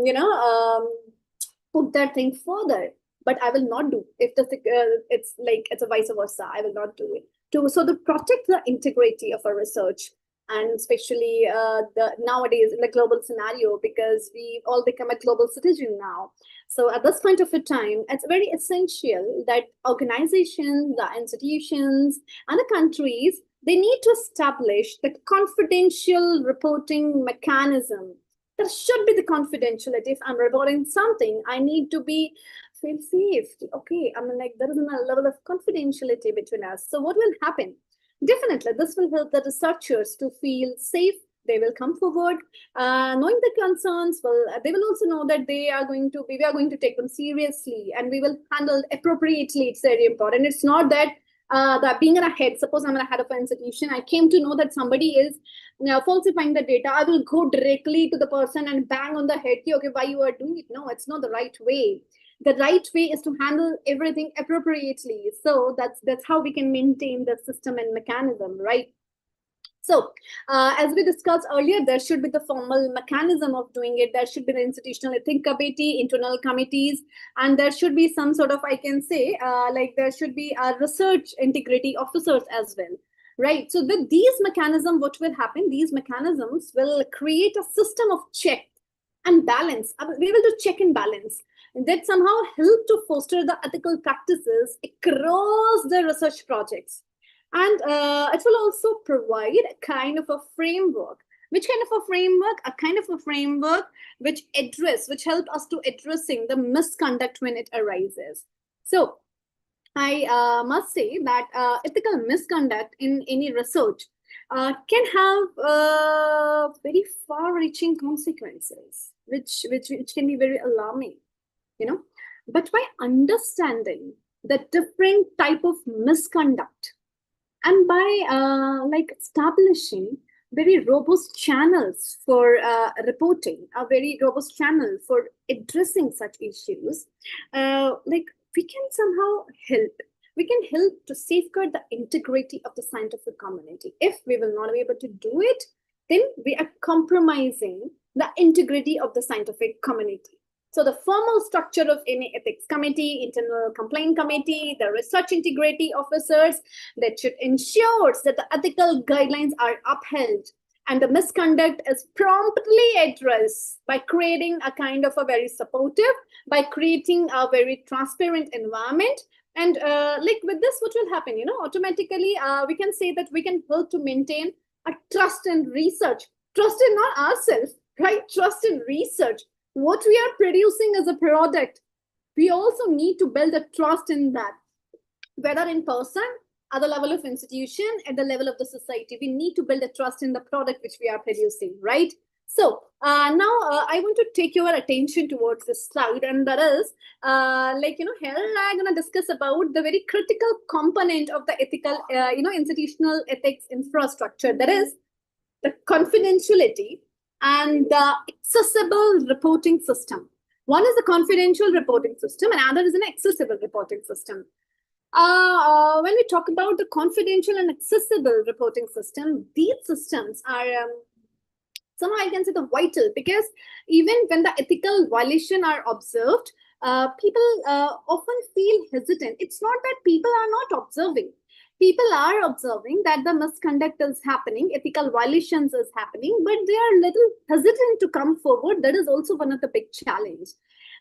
put that thing further. But I will not do if it's a vice versa. I will not do it. So to protect the integrity of our research, and especially nowadays in the global scenario, because we all become a global citizen now. So at this point of a time, it's very essential that organizations, the institutions, and the countries, they need to establish the confidential reporting mechanism. There should be the confidentiality. If I'm reporting something, I need to be feel safe. Okay, I mean, like there is a level of confidentiality between us. So what will happen? Definitely, this will help the researchers to feel safe. They will come forward, knowing the concerns. Well, they will also know that we are going to take them seriously, and we will handle appropriately. It's very important. It's not that that being a head. Suppose I'm a head of an institution. I came to know that somebody is falsifying the data. I will go directly to the person and bang on the head. Okay, why you are doing it? No, it's not the right way. The right way is to handle everything appropriately. So that's how we can maintain the system and mechanism, right? So, as we discussed earlier, there should be the formal mechanism of doing it. There should be the institutional ethics committee, internal committees, and there should be some sort of, I can say, like there should be research integrity officers as well, right? So, with these mechanisms, what will happen? These mechanisms will create a system of check and balance. We will do check and balance that somehow help to foster the ethical practices across the research projects. And it will also provide a kind of a framework. Which kind of a framework? A kind of a framework which help us to addressing the misconduct when it arises. So I must say that ethical misconduct in any research can have very far-reaching consequences, which can be very alarming, you know. But by understanding the different type of misconduct, and by like establishing very robust channels for reporting, a very robust channel for addressing such issues, like we can somehow help to safeguard the integrity of the scientific community. If we will not be able to do it, then we are compromising the integrity of the scientific community. So the formal structure of any ethics committee, internal complaint committee, the research integrity officers that should ensure that the ethical guidelines are upheld and the misconduct is promptly addressed by creating a kind of a very supportive, by creating a very transparent environment. And like with this, what will happen? Automatically we can say that we can help to maintain a trust in research, trust in not ourselves, right? Trust in research. What we are producing as a product, we also need to build a trust in that, whether in person, at the level of institution, at the level of the society. We need to build a trust in the product which we are producing, right? So now I want to take your attention towards this slide, and that is here I'm going to discuss about the very critical component of the ethical, institutional ethics infrastructure, that is the confidentiality and the accessible reporting system. One is the confidential reporting system, and another is an accessible reporting system. When we talk about the confidential and accessible reporting system, these systems are somehow I can say the vital, because even when the ethical violation are observed, people often feel hesitant. It's not that people are not observing. People are observing that the misconduct is happening, ethical violations is happening, but they are little hesitant to come forward. That is also one of the big challenge.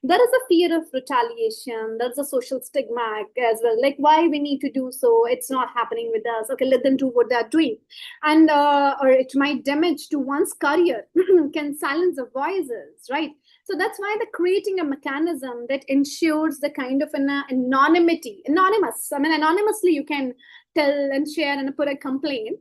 There is a fear of retaliation. There's a social stigma as well. Like, why we need to do so? It's not happening with us. Okay, let them do what they're doing. And or it might damage to one's career, can silence the voices, right? So that's why they're creating a mechanism that ensures the kind of an anonymity. Anonymous. I mean, anonymously you can tell and share and put a complaint.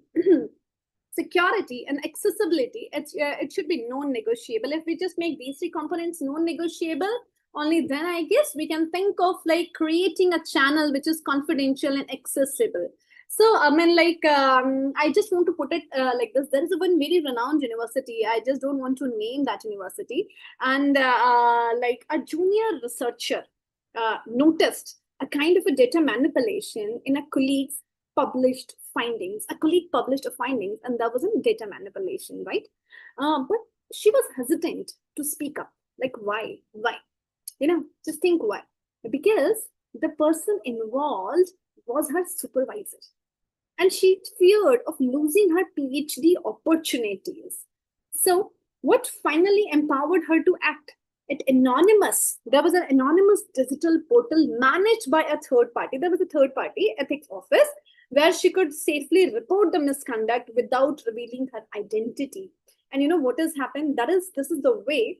Security and accessibility, it should be non-negotiable. If we just make these three components non-negotiable, only then I guess we can think of like creating a channel which is confidential and accessible. So I mean, like I just want to put it like this. There is one very renowned university. I just don't want to name that university. And like a junior researcher noticed a kind of a data manipulation in a colleague's published findings. A colleague published a findings, and there was a data manipulation, right? But she was hesitant to speak up. Like, why? Why? Just think why. Because the person involved was her supervisor, and she feared of losing her PhD opportunities. So what finally empowered her to act? There was an anonymous digital portal managed by a third party. There was a third party ethics office where she could safely report the misconduct without revealing her identity. And what has happened? This is the way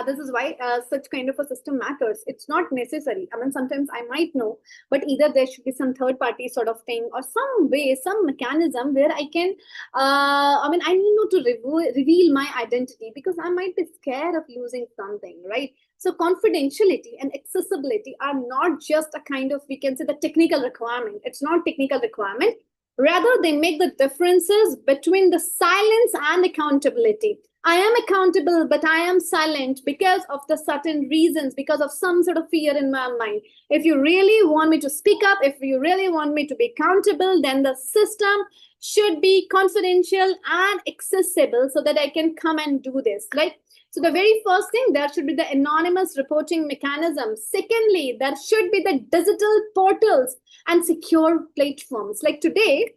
This is why such kind of a system matters. It's not necessary. I mean, sometimes I might know, but either there should be some third party sort of thing or some way, some mechanism where I can, I mean, I need not to reveal my identity because I might be scared of losing something, right? So confidentiality and accessibility are not just a kind of, we can say, the technical requirement. It's not technical requirement. Rather, they make the differences between the silence and accountability. I am accountable, but I am silent because of the certain reasons, because of some sort of fear in my mind. If you really want me to speak up, if you really want me to be accountable, then the system should be confidential and accessible so that I can come and do this. Right? So the very first thing, there should be the anonymous reporting mechanism. Secondly, there should be the digital portals and secure platforms. Like today,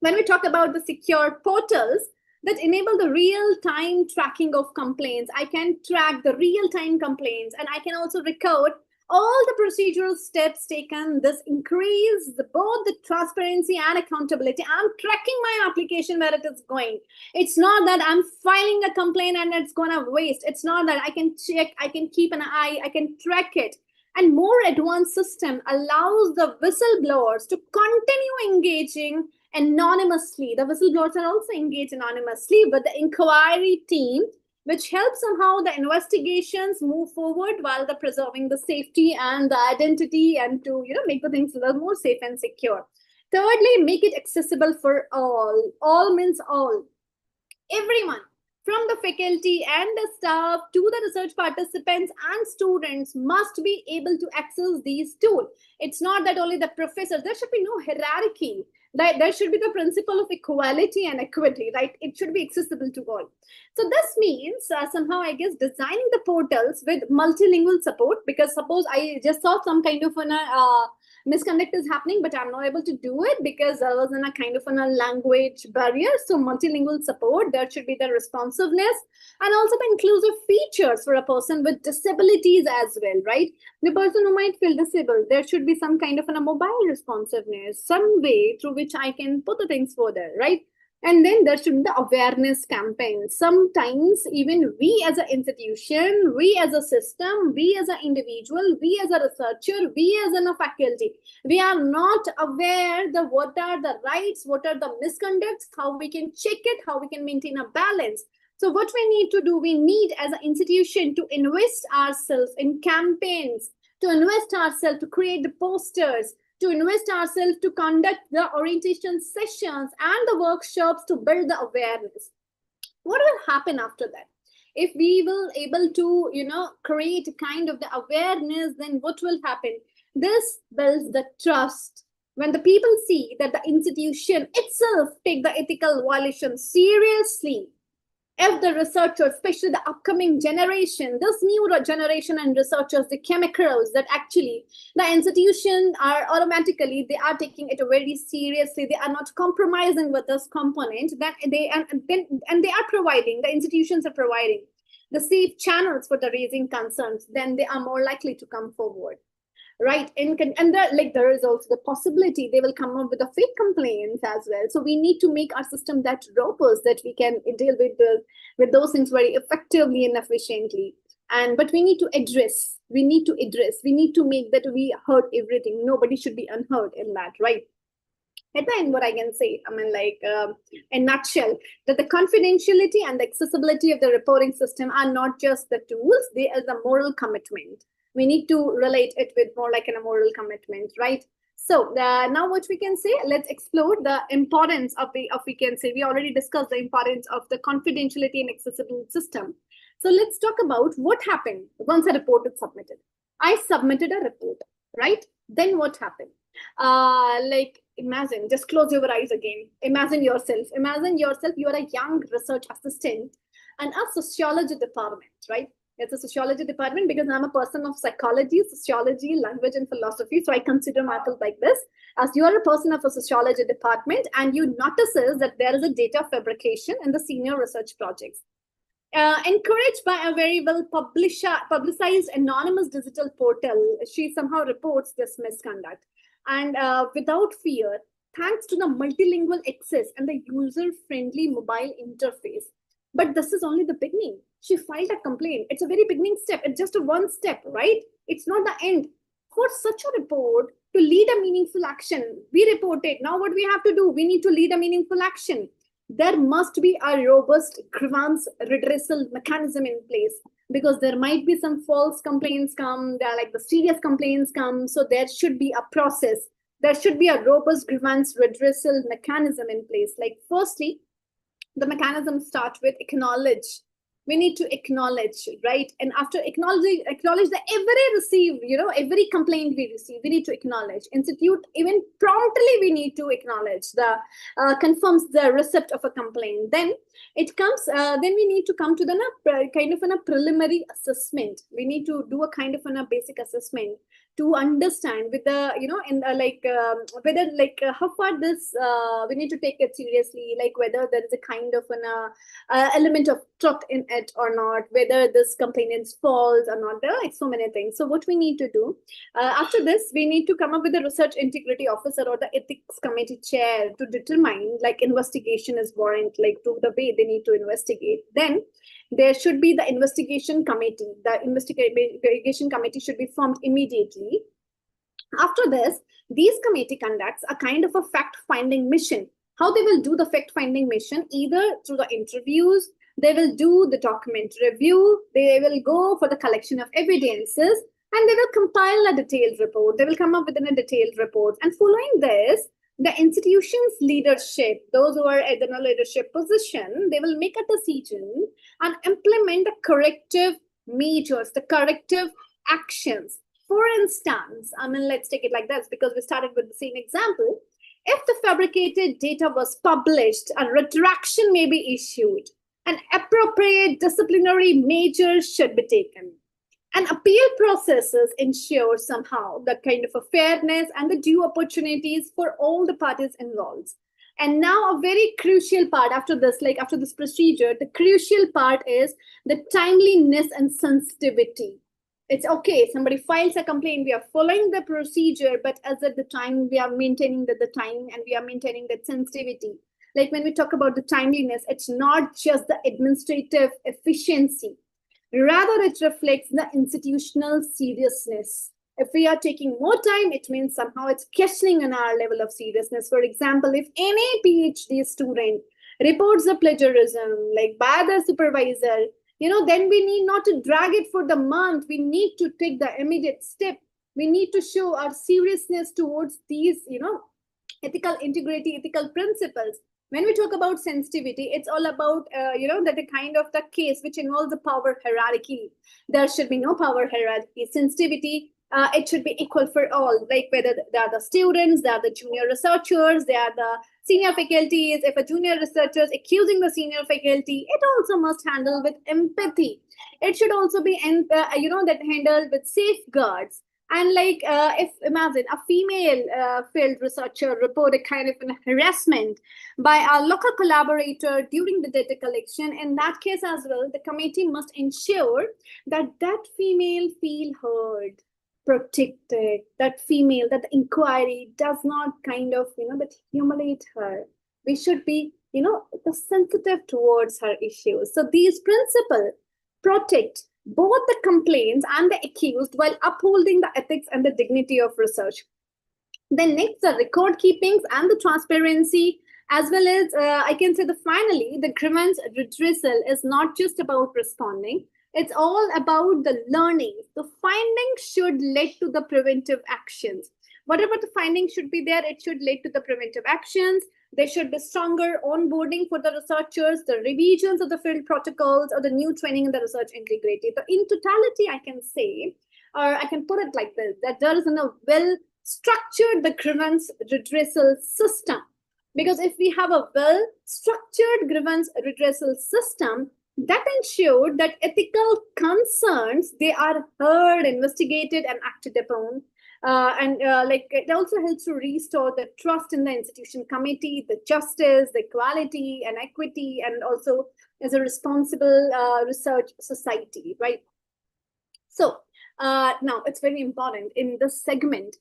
when we talk about the secure portals that enable the real-time tracking of complaints, I can track the real-time complaints and I can also record all the procedural steps taken. This increases both the transparency and accountability. I'm tracking my application where it is going. It's not that I'm filing a complaint and it's gonna waste. It's not that. I can check, I can keep an eye, I can track it. And more advanced system allows the whistleblowers to continue engaging anonymously. The whistleblowers are also engaged anonymously, but the inquiry team, which helps somehow the investigations move forward while the preserving the safety and the identity and to make the things a little more safe and secure. Thirdly, make it accessible for all. All means all. Everyone, from the faculty and the staff to the research participants and students, must be able to access these tools. It's not that only the professors, there should be no hierarchy. There should be the principle of equality and equity, right? It should be accessible to all. So this means somehow, I guess, designing the portals with multilingual support, because suppose I just saw some kind of an misconduct is happening, but I'm not able to do it because there was in a kind of a language barrier. So multilingual support, there should be the responsiveness and also the inclusive features for a person with disabilities as well, right? The person who might feel disabled, there should be some kind of a mobile responsiveness, some way through which I can put the things further, right? And then there should be the awareness campaign. Sometimes even we as an institution, we as a system, we as an individual, we as a researcher, we as a faculty, we are not aware the what are the rights, what are the misconducts, how we can check it, how we can maintain a balance. So what we need to do, we need as an institution to invest ourselves in campaigns, to invest ourselves to create the posters, to invest ourselves to conduct the orientation sessions and the workshops to build the awareness. What will happen after that? If we will able to, create a kind of the awareness, then what will happen? This builds the trust. When the people see that the institution itself take the ethical violation seriously, if the researchers, especially the upcoming generation, this new generation and researchers, the chemicals, that actually the institution are automatically, they are taking it very seriously. They are not compromising with this component that they and they are providing, the institutions are providing the safe channels for the raising concerns, then they are more likely to come forward. Right, and there is also the possibility they will come up with the fake complaints as well. So we need to make our system that robust that we can deal with those things very effectively and efficiently. But we need to address. We need to make that we heard everything. Nobody should be unheard in that, right? At the end, what I can say, in nutshell, that the confidentiality and the accessibility of the reporting system are not just the tools; they are the moral commitment. We need to relate it with more like a moral commitment, right? So now what we can say, let's explore the importance of we can say, we already discussed the importance of the confidentiality and accessible system. So let's talk about what happened once a report is submitted. I submitted a report, right? Then what happened? Imagine, just close your eyes again. Imagine yourself, you are a young research assistant and a sociology department, right? It's a sociology department because I'm a person of psychology, sociology, language, and philosophy. So I consider myself like this. As you are a person of a sociology department and you notices that there is a data fabrication in the senior research projects. Encouraged by a very well publicized anonymous digital portal, she somehow reports this misconduct. And without fear, thanks to the multilingual access and the user-friendly mobile interface, But this is only the beginning. She filed a complaint. It's a very beginning step. It's just a one step, right? It's not the end. For such a report to lead a meaningful action, we reported. Now what we have to do? We need to lead a meaningful action. There must be a robust grievance redressal mechanism in place, because there might be some false complaints come, there are like the serious complaints come. So there should be a process. There should be a robust grievance redressal mechanism in place. Like firstly, the mechanism starts with acknowledge. We need to acknowledge, right? And after acknowledge that every complaint we receive, we need to acknowledge. Institute, even promptly, we need to acknowledge the confirms the receipt of a complaint. Then it comes, then we need to come to the kind of a preliminary assessment. We need to do a kind of a basic assessment to understand with the whether how far this we need to take it seriously, like whether there is a kind of an element of truth in it or not, whether this complaint is false or not. There are like so many things. So what we need to do after this, we need to come up with a research integrity officer or the ethics committee chair to determine like investigation is warrant, like to the way they need to investigate. Then there should be the investigation committee. The investigation committee should be formed immediately. After this, these committee conducts a kind of a fact-finding mission. How they will do the fact-finding mission? Either through the interviews, they will do the document review, they will go for the collection of evidences, and they will compile a detailed report. They will come up with a detailed report. And following this, the institution's leadership, those who are at the leadership position, they will make a decision and implement the corrective measures, the corrective actions. For instance, let's take it like this, because we started with the same example. If the fabricated data was published, a retraction may be issued, and appropriate disciplinary measures should be taken. And appeal processes ensure somehow the kind of a fairness and the due opportunities for all the parties involved. And now a very crucial part after this, like after this procedure, the crucial part is the timeliness and sensitivity. It's okay, somebody files a complaint, we are following the procedure, but as at the time, we are maintaining the time and we are maintaining that sensitivity. Like when we talk about the timeliness, it's not just the administrative efficiency. Rather, it reflects the institutional seriousness. If we are taking more time, it means somehow it's questioning on our level of seriousness. For example, if any PhD student reports a plagiarism, like by the supervisor, then we need not to drag it for the month. We need to take the immediate step. We need to show our seriousness towards these, ethical integrity, ethical principles. When we talk about sensitivity, it's all about, that the kind of the case which involves the power hierarchy. There should be no power hierarchy. Sensitivity, it should be equal for all, like whether they are the students, they are the junior researchers, they are the senior faculties. If a junior researcher is accusing the senior faculty, it also must handle with empathy. It should also be, that handled with safeguards. And like, if imagine a female field researcher report a kind of an harassment by a local collaborator during the data collection, in that case as well, the committee must ensure that that female feel heard, protected, that female, that the inquiry does not kind of, that humiliate her. We should be, sensitive towards her issues. So these principles protect both the complaints and the accused while upholding the ethics and the dignity of research. Then next, the record keepings and the transparency, as well as I can say finally, the grievance redressal is not just about responding. It's all about the learning. The findings should lead to the preventive actions. Whatever the findings should be there, it should lead to the preventive actions. There should be stronger onboarding for the researchers, the revisions of the field protocols, or the new training in the research integrity. So in totality, I can say, or I can put it like this, that there is a well-structured the grievance redressal system. Because if we have a well-structured grievance redressal system, that ensures that ethical concerns, they are heard, investigated, and acted upon. It also helps to restore the trust in the institution committee, the justice, the equality and equity, and also as a responsible research society, right? So Now, it's very important in this segment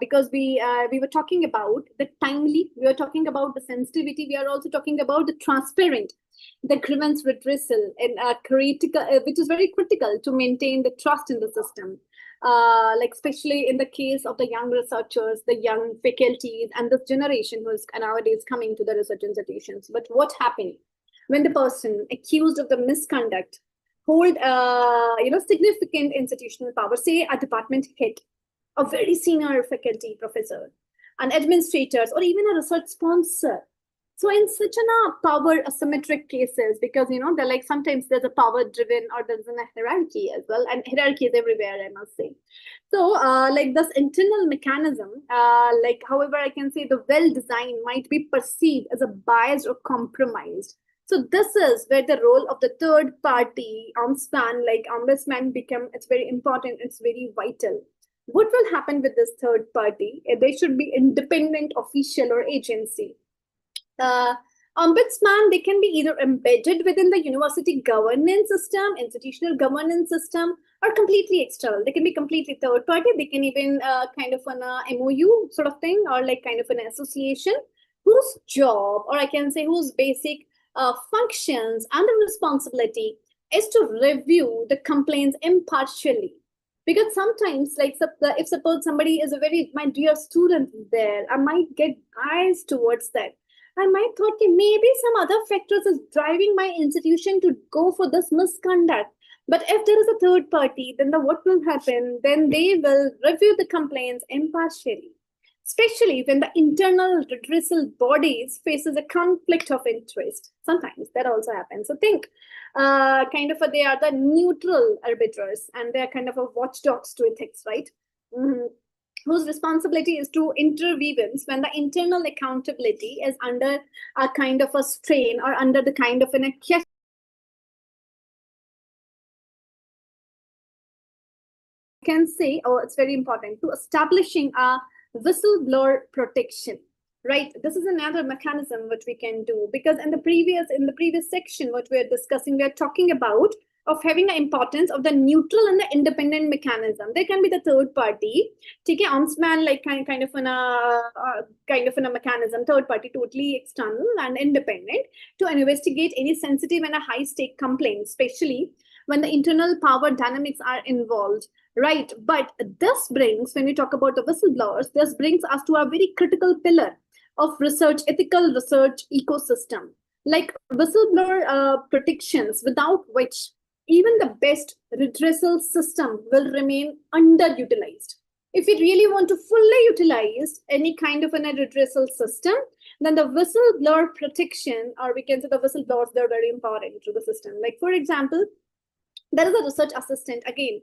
because we were talking about the timely, we are talking about the sensitivity, we are also talking about the transparent, the grievance redressal, and critical, which is very critical to maintain the trust in the system. Like especially in the case of the young researchers, the young faculties, and this generation who is nowadays coming to the research institutions. But what happened when the person accused of the misconduct hold significant institutional power, say a department head, a very senior faculty professor, an administrators, or even a research sponsor? So in such a power asymmetric cases, because they're like sometimes there's a power driven or there's a hierarchy as well, and hierarchy is everywhere, I must say. So like this internal mechanism, like however I can say the well designed might be perceived as a biased or compromised. So this is where the role of the third party ombudsman become, it's very important, it's very vital. What will happen with this third party? They should be independent official or agency. Ombudsman, they can be either embedded within the university governance system, institutional governance system, or completely external. They can be completely third party. They can even kind of an MOU sort of thing, or like kind of an association whose job, or I can say whose basic functions and the responsibility is to review the complaints impartially. Because sometimes, like if suppose somebody is a very, my dear student there, I might get eyes towards that. I might thought that maybe some other factors is driving my institution to go for this misconduct. But if there is a third party, then what will happen? Then they will review the complaints impartially, especially when the internal redressal bodies faces a conflict of interest. Sometimes that also happens. So think, they are the neutral arbiters, and they are kind of a watchdogs to ethics, right? Whose responsibility is to intervene when the internal accountability is under a kind of a strain or under the kind of an can say, it's very important to establishing a whistleblower protection, right? This is another mechanism which we can do, because in the previous section what we are discussing, we are talking about of having the importance of the neutral and the independent mechanism. There can be the third party, take a ombudsman like kind of in a mechanism, third party, totally external and independent, to investigate any sensitive and a high stake complaint, especially when the internal power dynamics are involved, right? But this brings, when we talk about the whistleblowers, this brings us to a very critical pillar of research, ethical research ecosystem, like whistleblower protections, without which even the best redressal system will remain underutilized. If we really want to fully utilize any kind of a redressal system, then the whistleblower protection, or we can say the whistleblowers, they're very important to the system. Like for example, there is a research assistant again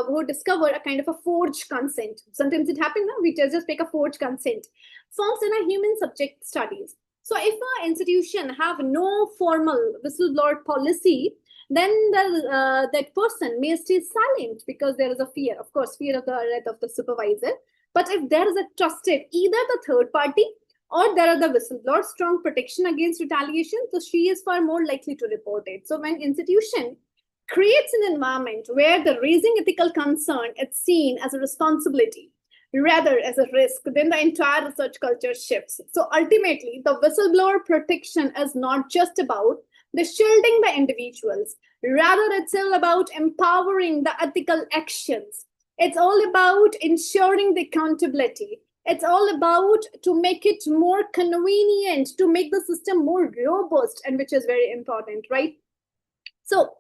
who discover a kind of a forged consent. Sometimes it happens, no? We just make a forged consent. Forms in a human subject studies. So if an institution have no formal whistleblower policy, then that person may stay silent because there is a fear, of course, fear of the wrath of the supervisor. But if there is a trusted, either the third party or there are the whistleblowers, strong protection against retaliation, so she is far more likely to report it. So when institution creates an environment where the raising ethical concern is seen as a responsibility rather as a risk, then the entire research culture shifts. So ultimately, the whistleblower protection is not just about the shielding the individuals, rather it's all about empowering the ethical actions. It's all about ensuring the accountability. It's all about to make it more convenient, to make the system more robust, and which is very important, right? So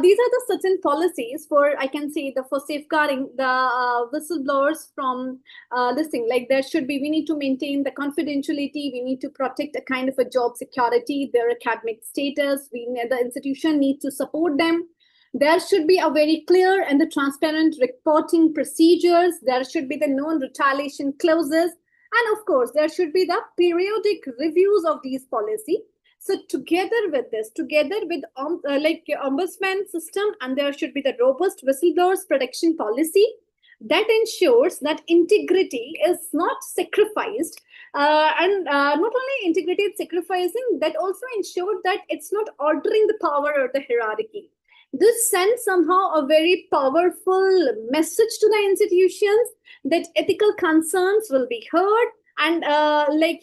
these are the certain policies for, I can say, for safeguarding the whistleblowers from this thing. Like there should be, we need to maintain the confidentiality. We need to protect a kind of a job security, their academic status. The institution needs to support them. There should be a very clear and the transparent reporting procedures. There should be the non-retaliation clauses. And of course, there should be the periodic reviews of these policies. So together with this, together with ombudsman system, and there should be the robust whistleblowers protection policy that ensures that integrity is not sacrificed, and not only integrity is sacrificing, that also ensures that it's not altering the power or the hierarchy. This sends somehow a very powerful message to the institutions that ethical concerns will be heard, and they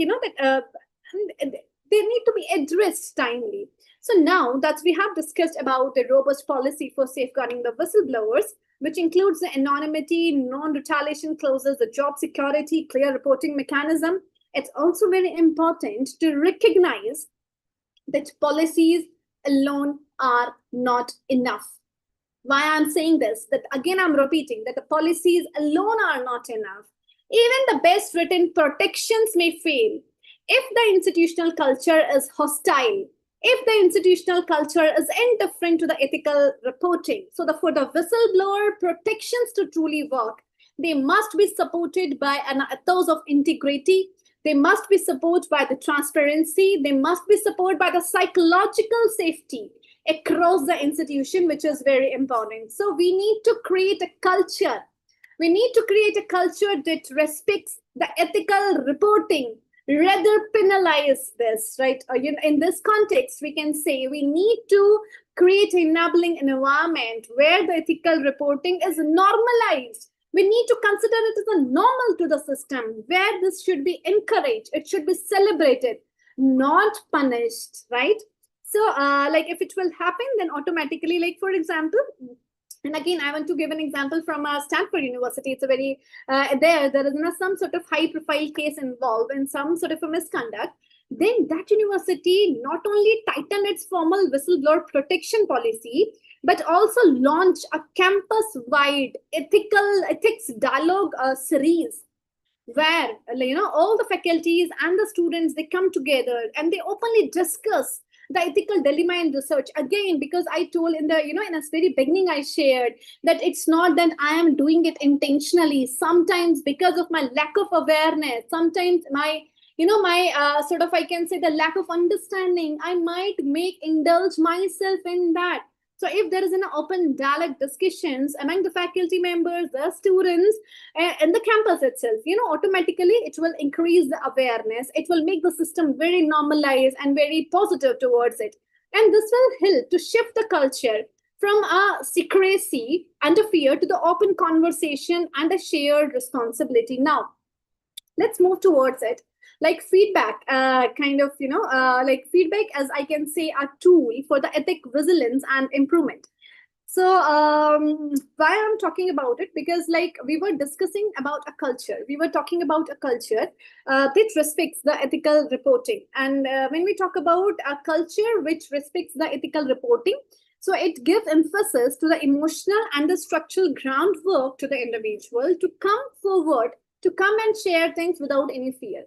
need to be addressed timely. So now that we have discussed about the robust policy for safeguarding the whistleblowers, which includes the anonymity, non-retaliation clauses, the job security, clear reporting mechanism, it's also very important to recognize that policies alone are not enough. Why I'm saying this, that again I'm repeating that the policies alone are not enough. Even the best written protections may fail if the institutional culture is hostile, if the institutional culture is indifferent to the ethical reporting. So for the whistleblower protections to truly work, they must be supported by an ethos of integrity. They must be supported by the transparency. They must be supported by the psychological safety across the institution, which is very important. So we need to create a culture. We need to create a culture that respects the ethical reporting, rather penalize this, right? In this context, we can say we need to create an enabling environment where the ethical reporting is normalized. We need to consider it as a normal to the system, where this should be encouraged. It should be celebrated, not punished, right? So if it will happen, then automatically, like for example, and again, I want to give an example from Stanford University. It's a very, there is some sort of high profile case involved in some sort of a misconduct. Then that university not only tightened its formal whistleblower protection policy, but also launched a campus-wide ethics dialogue series where all the faculties and the students, they come together and they openly discuss the ethical dilemma in research. Again, because I told in the in a very beginning, I shared that it's not that I am doing it intentionally. Sometimes because of my lack of awareness, sometimes my sort of, I can say, the lack of understanding, I might indulge myself in that. So if there is an open dialogue discussions among the faculty members, the students, and the campus itself, automatically it will increase the awareness. It will make the system very normalized and very positive towards it. And this will help to shift the culture from a secrecy and a fear to the open conversation and a shared responsibility. Now, let's move towards it. Like feedback, feedback, as I can say, a tool for the ethic vigilance and improvement. So why I'm talking about it, because we were discussing about a culture. We were talking about a culture that respects the ethical reporting. And when we talk about a culture which respects the ethical reporting, so it gives emphasis to the emotional and the structural groundwork to the individual to come forward, to come and share things without any fear.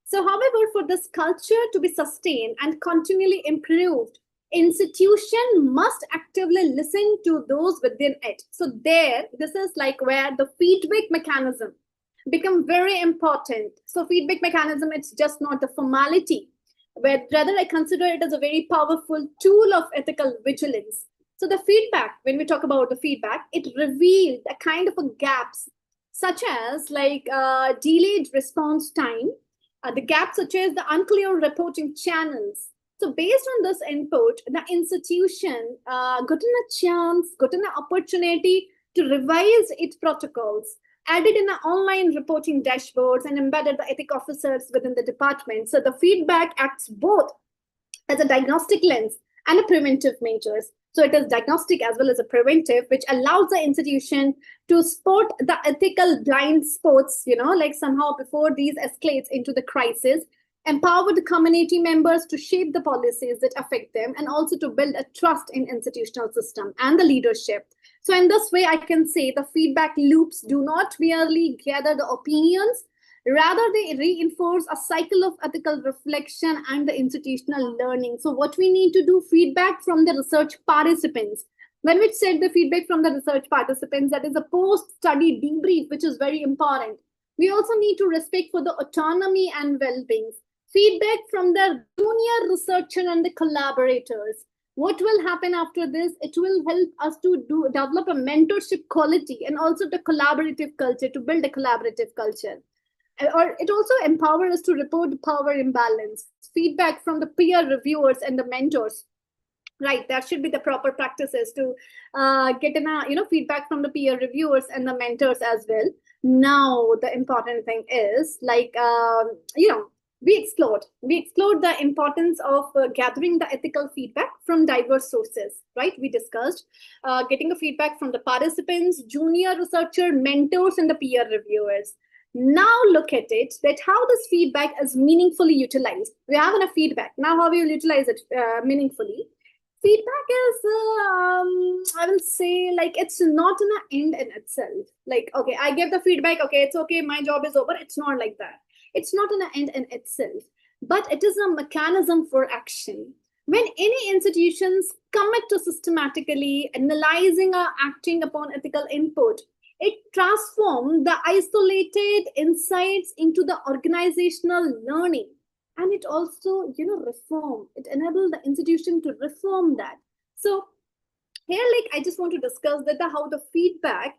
So, however, for this culture to be sustained and continually improved, institution must actively listen to those within it. So this is where the feedback mechanism become very important. So feedback mechanism, it's just not a formality, but rather I consider it as a very powerful tool of ethical vigilance. So the feedback, when we talk about the feedback, it revealed a kind of a gaps, such as delayed response time, the gaps such as the unclear reporting channels. So based on this input, the institution gotten a chance, gotten an opportunity to revise its protocols, added in online reporting dashboards, and embedded the ethic officers within the department. So the feedback acts both as a diagnostic lens and a preventive measures. So it is diagnostic as well as a preventive, which allows the institution to spot the ethical blind spots, somehow before these escalates into the crisis, empower the community members to shape the policies that affect them, and also to build a trust in institutional system and the leadership. So in this way, I can say the feedback loops do not merely gather the opinions, rather they reinforce a cycle of ethical reflection and the institutional learning. So what we need to do, feedback from the research participants. When we said the feedback from the research participants, that is a post-study debrief, which is very important. We also need to respect for the autonomy and well-being. Feedback from the junior researcher and the collaborators. What will happen after this? It will help us to develop a mentorship quality and also the collaborative culture, to build a collaborative culture. Or it also empowers us to report power imbalance. Feedback from the peer reviewers and the mentors. Right, that should be the proper practices to get feedback from the peer reviewers and the mentors as well. Now the important thing is we explored the importance of gathering the ethical feedback from diverse sources, right? We discussed getting a feedback from the participants, junior researcher, mentors, and the peer reviewers. Now look at it, that how this feedback is meaningfully utilized. We have enough feedback, now how we will utilize it meaningfully. Feedback is I will say, like, it's not an end in itself. Like, okay, I give the feedback, okay, it's okay, my job is over. It's not like that. It's not an end in itself, but it is a mechanism for action. When any institutions commit to systematically analyzing or acting upon ethical input, it transforms the isolated insights into the organizational learning. And it also reform, it enables the institution to reform that. So here, like, I just want to discuss that how the feedback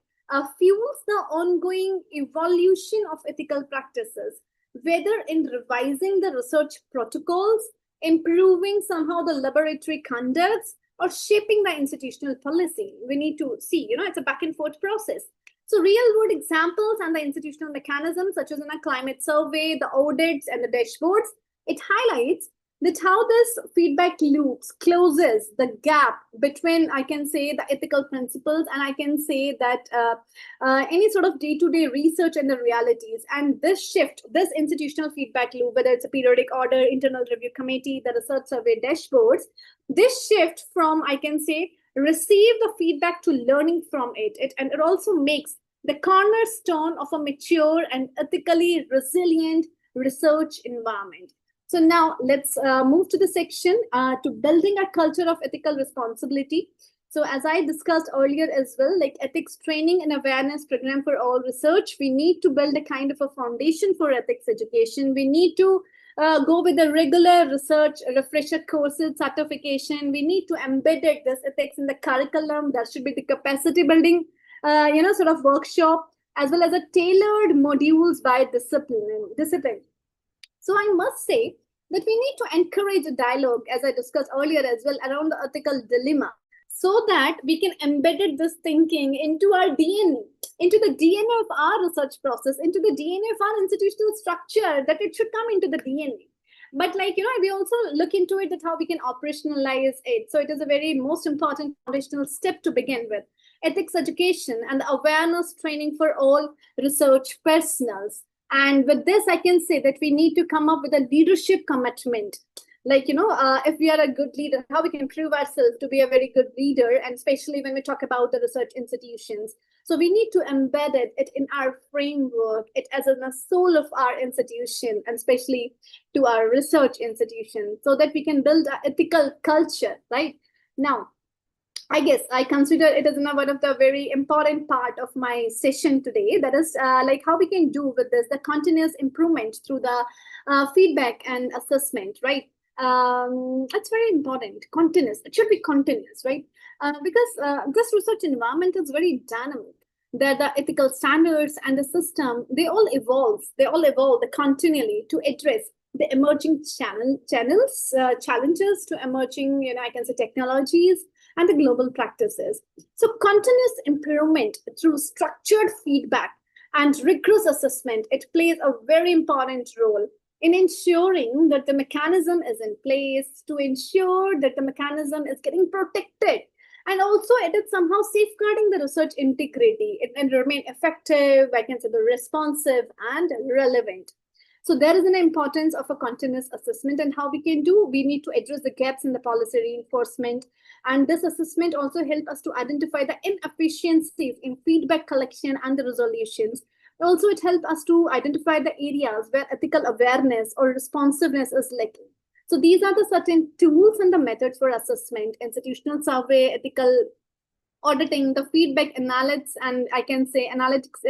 fuels the ongoing evolution of ethical practices, whether in revising the research protocols, improving somehow the laboratory conducts, or shaping the institutional policy. We need to see, it's a back and forth process. So real world examples and the institutional mechanisms, such as in a climate survey, the audits, and the dashboards, it highlights that how this feedback loops closes the gap between, I can say, the ethical principles, and I can say that any sort of day-to-day research and the realities. And this shift, this institutional feedback loop, whether it's a periodic order, internal review committee, the research survey dashboards, this shift from, I can say, receive the feedback to learning from it, and it also makes the cornerstone of a mature and ethically resilient research environment. So now let's move to the section to building a culture of ethical responsibility. So as I discussed earlier as well, like ethics training and awareness program for all research, we need to build a kind of a foundation for ethics education. We need to go with the regular research refresher courses, certification. We need to embed this ethics in the curriculum. There should be the capacity building, sort of workshop, as well as a tailored modules by discipline. So I must say that we need to encourage a dialogue, as I discussed earlier as well, around the ethical dilemma, so that we can embed this thinking into our DNA, into the DNA of our research process, into the DNA of our institutional structure, that it should come into the DNA. But we also look into it, that how we can operationalize it. So it is a very most important foundational step to begin with. Ethics education and the awareness training for all research personals. And with this, I can say that we need to come up with a leadership commitment. If we are a good leader, how we can prove ourselves to be a very good leader, and especially when we talk about the research institutions. So we need to embed it in our framework, it as in the soul of our institution, and especially to our research institution, so that we can build an ethical culture, right? Now, I guess I consider it as one of the very important part of my session today. That is how we can do with this, the continuous improvement through the feedback and assessment, right? It's very important. Continuous. It should be continuous, right? Because this research environment is very dynamic. The ethical standards and the system, they all evolve. They all evolve continually to address the emerging challenges to emerging, I can say, technologies and the global practices. So continuous improvement through structured feedback and rigorous assessment, it plays a very important role in ensuring that the mechanism is in place, to ensure that the mechanism is getting protected. And also it is somehow safeguarding the research integrity and remain effective, I can say, the responsive and relevant. So there is an importance of a continuous assessment, and how we can do, we need to address the gaps in the policy reinforcement. And this assessment also helps us to identify the inefficiencies in feedback collection and the resolutions. Also, it helps us to identify the areas where ethical awareness or responsiveness is lacking. So these are the certain tools and the methods for assessment: institutional survey, ethical auditing, the feedback analysis, and I can say analytics,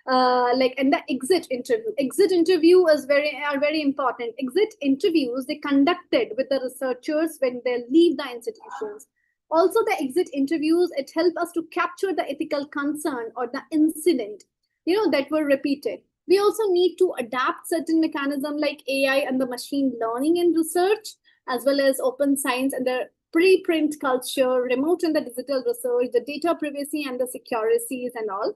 and the exit interview. Exit interview are very important. Exit interviews, they conducted with the researchers when they leave the institutions. Also, the exit interviews, it helps us to capture the ethical concern or the incident, that were repeated. We also need to adapt certain mechanisms like AI and the machine learning in research, as well as open science and the preprint culture, remote and the digital research, the data privacy and the securities and all.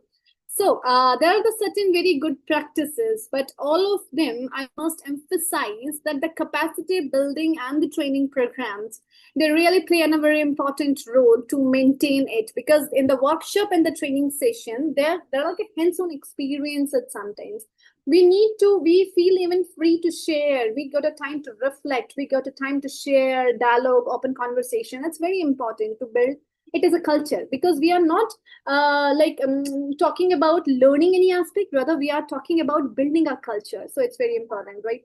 So there are the certain very good practices, but all of them, I must emphasize that the capacity building and the training programs, they really play a very important role to maintain it, because in the workshop and the training session, there are like a hands-on experiences sometimes. We feel even free to share. We got a time to reflect. We got a time to share, dialogue, open conversation. That's very important to build it as a culture, because we are not talking about learning any aspect, rather we are talking about building a culture. So it's very important, right?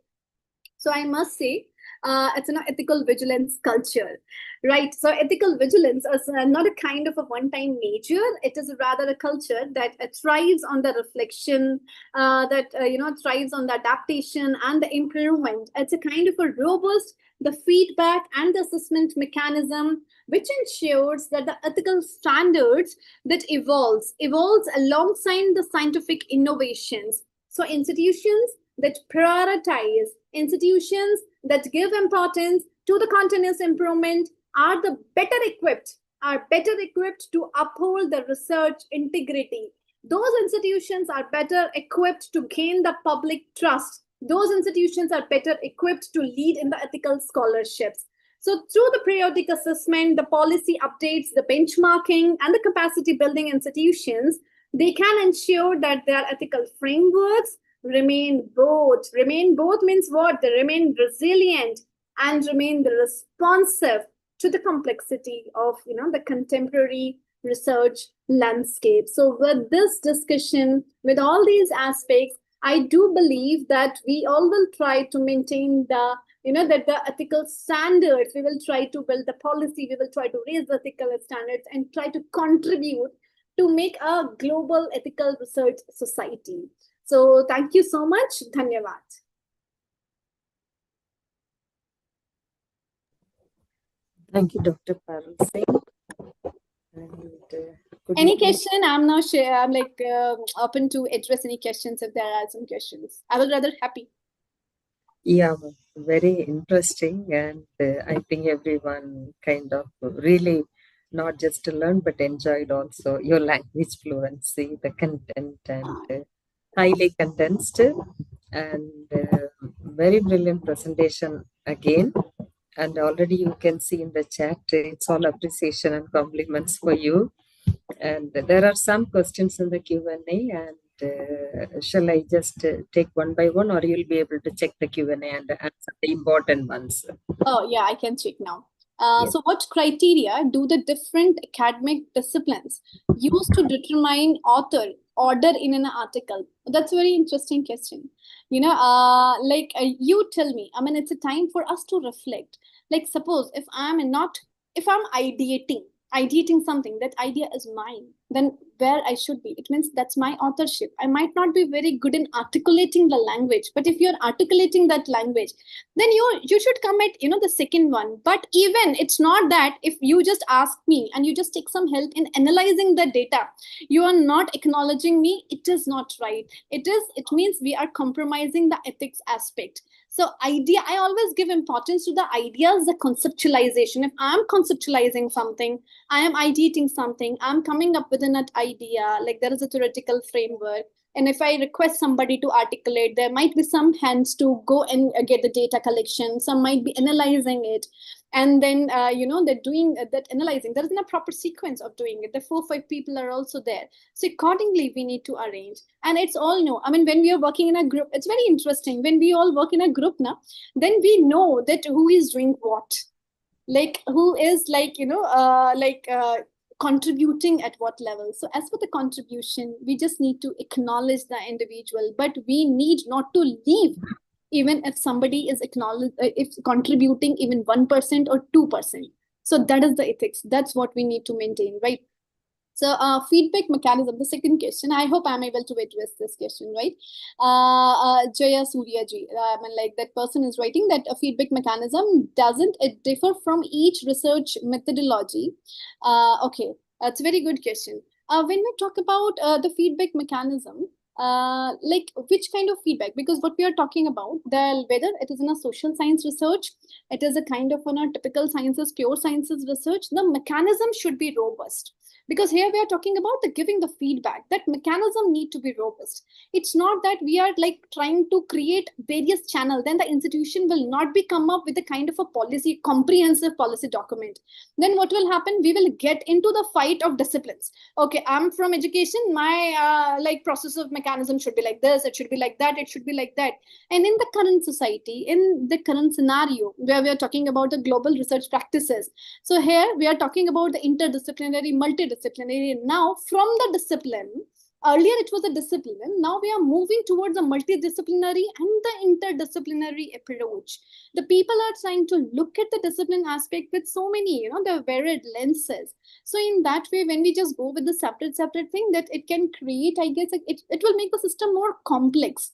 So I must say, it's an ethical vigilance culture, right? So ethical vigilance is not a kind of a one-time measure. It is rather a culture that thrives on the reflection, thrives on the adaptation and the improvement. It's a kind of a robust, the feedback and the assessment mechanism, which ensures that the ethical standards that evolves alongside the scientific innovations. So institutions that prioritize, institutions that give importance to the continuous improvement are better equipped to uphold the research integrity. Those institutions are better equipped to gain the public trust. Those institutions are better equipped to lead in the ethical scholarships. So through the periodic assessment, the policy updates, the benchmarking, and the capacity building institutions, they can ensure that their ethical frameworks remain both means what? They remain resilient and remain responsive to the complexity of the contemporary research landscape. So with this discussion, with all these aspects, I do believe that we all will try to maintain the ethical standards. We will try to build the policy. We will try to raise the ethical standards and try to contribute to make a global ethical research society. So thank you so much. Dhanyavad. Thank you, Dr. Parul Singh. Any question? I'm not sure. I'm open to address any questions if there are some questions. I will rather happy. Yeah, very interesting. And I think everyone kind of really not just to learn, but enjoyed also your language fluency, the content, and highly condensed and very brilliant presentation again. And already you can see in the chat, it's all appreciation and compliments for you. And there are some questions in the Q&A, and shall I just take one by one, or you'll be able to check the Q&A and answer the important ones? Oh, yeah, I can check now. Yes. So what criteria do the different academic disciplines use to determine order in an article? That's a very interesting question. You tell me, I mean, it's a time for us to reflect. Like, suppose if I'm ideating something, that idea is mine, then where I should be, it means that's my authorship. I might not be very good in articulating the language, but if you're articulating that language, then you should come at the second one. But even it's not that, if you just ask me and you just take some help in analyzing the data, you are not acknowledging me, it is not right. It means we are compromising the ethics aspect. So I always give importance to the ideas, the conceptualization. If I'm conceptualizing something, I am ideating something, I'm coming up with an idea, like there is a theoretical framework. And if I request somebody to articulate, there might be some hands to go and get the data collection. Some might be analyzing it. And then, they're doing that analyzing. There isn't a proper sequence of doing it. The 4 or 5 people are also there. So accordingly, we need to arrange. And it's all new. I mean, when we are working in a group, it's very interesting. When we all work in a group now, then we know that who is doing what. Like, who is contributing at what level. So as for the contribution, we just need to acknowledge the individual, but we need not to leave even if somebody is contributing even 1% or 2%. So that is the ethics. That's what we need to maintain, right? So feedback mechanism, the second question, I hope I'm able to address this question, right? Jaya Surya ji, I mean, like that person is writing that a feedback mechanism, doesn't it differ from each research methodology? Okay, that's a very good question. When we talk about the feedback mechanism, like which kind of feedback, because what we are talking about, whether it is in a social science research, it is a kind of a typical sciences, pure sciences research, the mechanism should be robust. Because here we are talking about the giving the feedback, that mechanism need to be robust. It's not that we are like trying to create various channels, then the institution will not be come up with a kind of a policy, comprehensive policy document. Then what will happen, we will get into the fight of disciplines. Okay, I'm from education, my like process of mechanism should be like this, it should be like that, it should be like that. And in the current society, in the current scenario where we are talking about the global research practices, so here we are talking about the interdisciplinary, multidisciplinary. Now from the discipline, earlier it was a discipline, now we are moving towards a multidisciplinary and the interdisciplinary approach. The people are trying to look at the discipline aspect with so many, the varied lenses. So in that way, when we just go with the separate thing, that it can create, I guess, it will make the system more complex.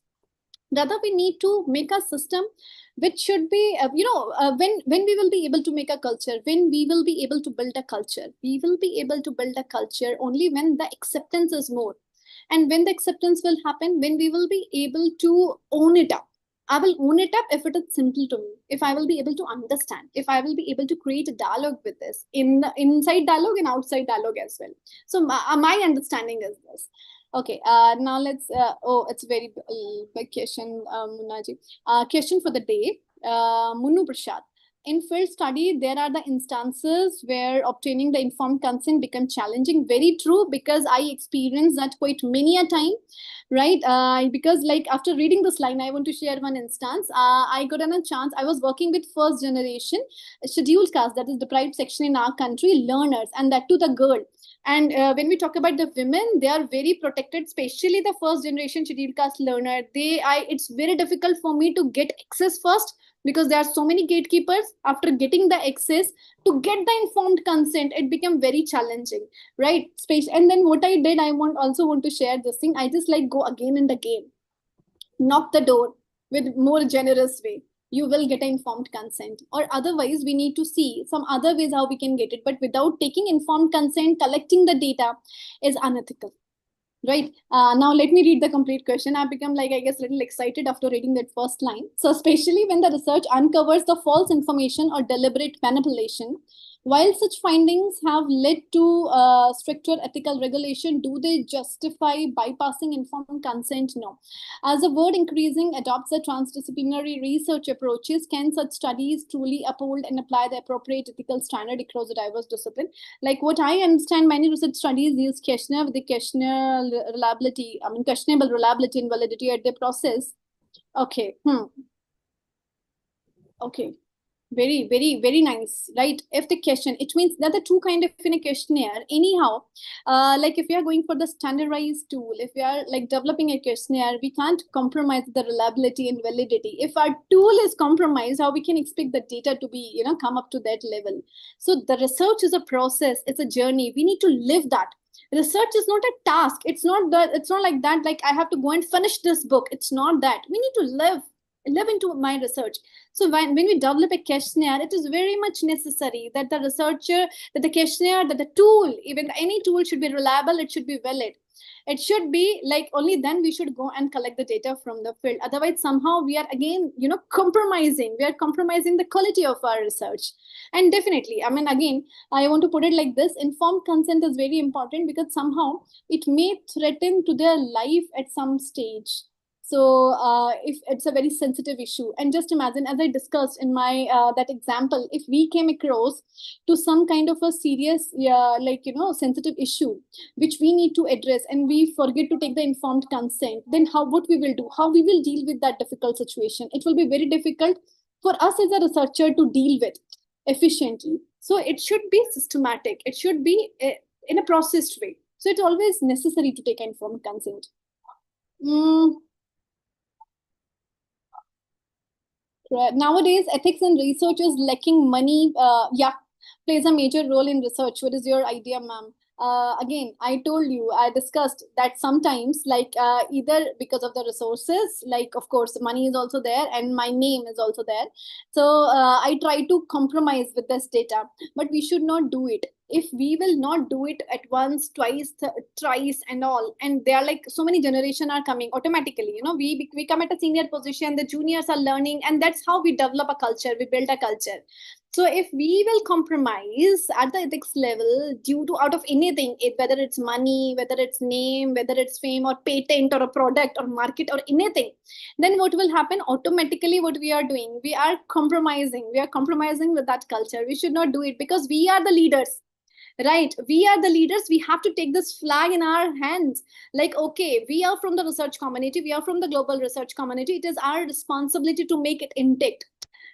Rather, we need to make a system which should be, when we will be able to make a culture, when we will be able to build a culture, we will be able to build a culture only when the acceptance is more. And when the acceptance will happen, when we will be able to own it up. I will own it up if it is simple to me, if I will be able to understand, if I will be able to create a dialogue with this, in the inside dialogue and outside dialogue as well. So my understanding is this. Okay, now let's, it's a very big question, Munaji. Question for the day, Munu Prasad. In field study, there are the instances where obtaining the informed consent become challenging. Very true, because I experienced that quite many a time, right? Because like after reading this line, I want to share one instance. I got a chance, I was working with first generation scheduled caste, that is deprived section in our country, learners, and that to the girl. And when we talk about the women, they are very protected, especially the first generation scheduled caste learner. It's very difficult for me to get access first, because there are so many gatekeepers. After getting the access to get the informed consent, it became very challenging, right? And then what I did, I also want to share this thing. I just like go again and again, knock the door with more generous way. You will get an informed consent, or otherwise we need to see some other ways how we can get it. But without taking informed consent, collecting the data is unethical. Right. Now let me read the complete question. I become like, I guess, a little excited after reading that first line. So especially when the research uncovers the false information or deliberate manipulation, while such findings have led to stricter ethical regulation, do they justify bypassing informed consent? No. As the world increasing adopts the transdisciplinary research approaches, can such studies truly uphold and apply the appropriate ethical standard across the diverse discipline? Like what I understand, many research studies use questionnaire with the questionnaire reliability, questionable reliability and validity at the process. Okay. Okay. Very, very, very nice, right? If the question, it means that the two kind of in a questionnaire, anyhow, like if we are going for the standardized tool, if we are like developing a questionnaire, we can't compromise the reliability and validity. If our tool is compromised, how we can expect the data to be, come up to that level? So the research is a process, it's a journey. We need to live that. Research is not a task. It's not like that, like I have to go and finish this book. It's not that. We need to live into my research. So when we develop a questionnaire, it is very much necessary that the researcher, that the questionnaire, that the tool, even any tool should be reliable, it should be valid. It should be like only then we should go and collect the data from the field. Otherwise, somehow we are again, compromising. We are compromising the quality of our research. And definitely, again, I want to put it like this. Informed consent is very important, because somehow it may threaten to their life at some stage. So if it's a very sensitive issue, and just imagine, as I discussed in my that example, if we came across to some kind of a serious, sensitive issue, which we need to address, and we forget to take the informed consent, then what we will do, how we will deal with that difficult situation? It will be very difficult for us as a researcher to deal with efficiently. So it should be systematic. It should be in a processed way. So it's always necessary to take informed consent. Nowadays, ethics in research is lacking money. Plays a major role in research. What is your idea, ma'am? Again, I told you, I discussed that sometimes, like either because of the resources, like of course money is also there and my name is also there. So I try to compromise with this data, but we should not do it. if we will not do it at once, twice, thrice and all, and there are like so many generation are coming automatically, you know, we come at a senior position, the juniors are learning, and that's how we develop a culture, we build a culture. So if we will compromise at the ethics level due to out of anything, whether it's money, whether it's name, whether it's fame or patent or a product or market or anything, then what will happen automatically? What we are doing, we are compromising with that culture. We should not do it, because we are the leaders, right? We are the leaders. We have to take this flag in our hands. Like, okay, we are from the research community, we are from the global research community, it is our responsibility to make it intact,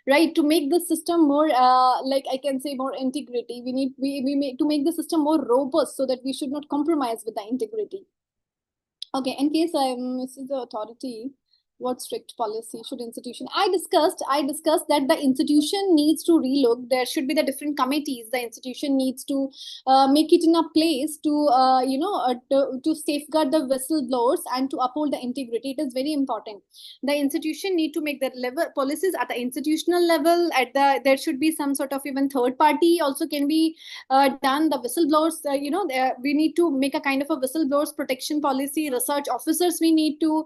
right? To make the system more like I can say more integrity, we make to make the system more robust, so that we should not compromise with the integrity. Okay, in case this is the authority, what strict policy should institution? I discussed that the institution needs to relook. There should be the different committees. The institution needs to make it in a place to to safeguard the whistleblowers and to uphold the integrity. It is very important. The institution need to make that level policies at the institutional level. There should be some sort of even third party also can be done. The whistleblowers, we need to make a kind of a whistleblowers protection policy. Research officers we need to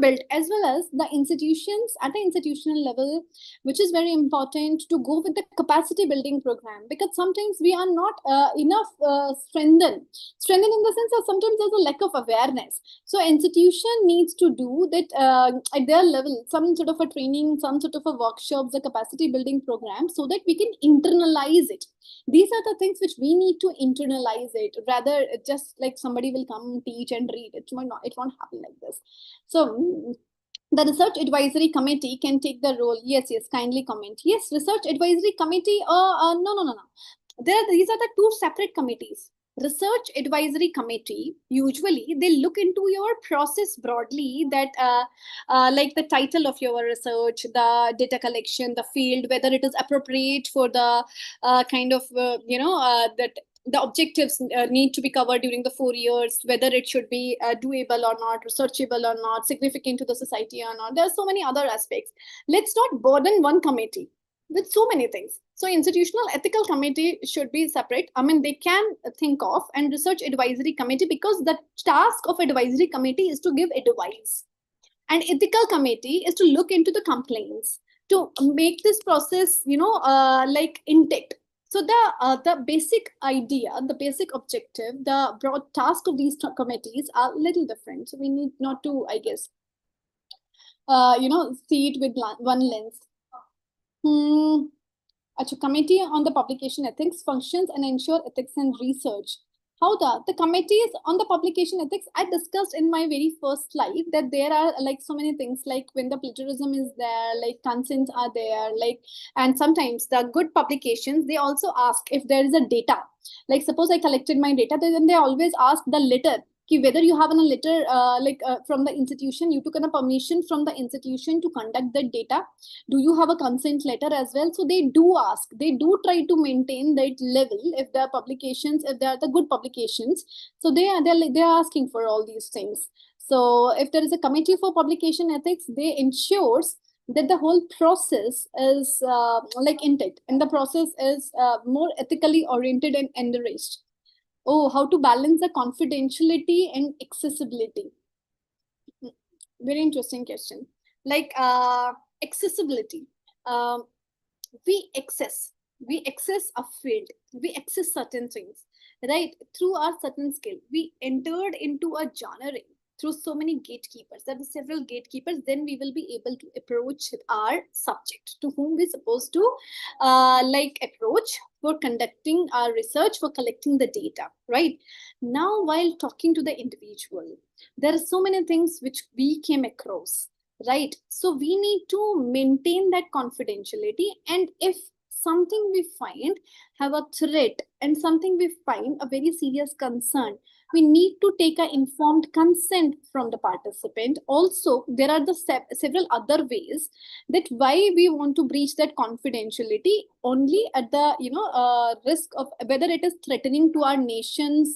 built, as well as the institutions at the institutional level, which is very important to go with the capacity building program, because sometimes we are not enough strengthened in the sense of sometimes there's a lack of awareness. So institution needs to do that at their level, some sort of a training, some sort of a workshops, the capacity building program, so that we can internalize it. These are the things which we need to internalize it, rather just like somebody will come teach and read. It won't happen like this. So the research advisory committee can take the role. Yes, kindly comment. Yes, research advisory committee. No. These are the two separate committees. Research advisory committee, usually they look into your process broadly, that like the title of your research, the data collection, the field, whether it is appropriate for the that the objectives need to be covered during the 4 years, whether it should be doable or not, researchable or not, significant to the society or not. There are so many other aspects. Let's not burden one committee with so many things. So institutional ethical committee should be separate. I mean, they can think of, and research advisory committee, because the task of advisory committee is to give advice, and ethical committee is to look into the complaints, to make this process like intact. So the basic idea, the basic objective, the broad task of these committees are a little different. So we need not to, I guess, see it with one lens. A committee on the publication ethics functions and ensure ethics in research. How the committees on the publication ethics, I discussed in my very first slide that there are like so many things, like when the plagiarism is there, like consents are there, like, and sometimes the good publications, they also ask if there is a data. Like suppose I collected my data, then they always ask the letter, whether you have a letter from the institution, you took a permission from the institution to conduct the data. Do you have a consent letter as well? So they do ask, they do try to maintain that level if they are publications, if they are the good publications. So they are asking for all these things. So if there is a committee for publication ethics, they ensures that the whole process is like intact, and the process is more ethically oriented and enriched. Oh, how to balance the confidentiality and accessibility. Very interesting question. Like accessibility. We access a field, we access certain things, right? Through our certain skill. We entered into a genre through so many gatekeepers. There are several gatekeepers. Then we will be able to approach our subject, to whom we're supposed to approach for conducting our research, for collecting the data, right? Now, while talking to the individual, there are so many things which we came across, right? So we need to maintain that confidentiality. And if something we find have a threat, and something we find a very serious concern, we need to take an informed consent from the participant. Also, there are the several other ways that why we want to breach that confidentiality only at the risk of whether it is threatening to our nation's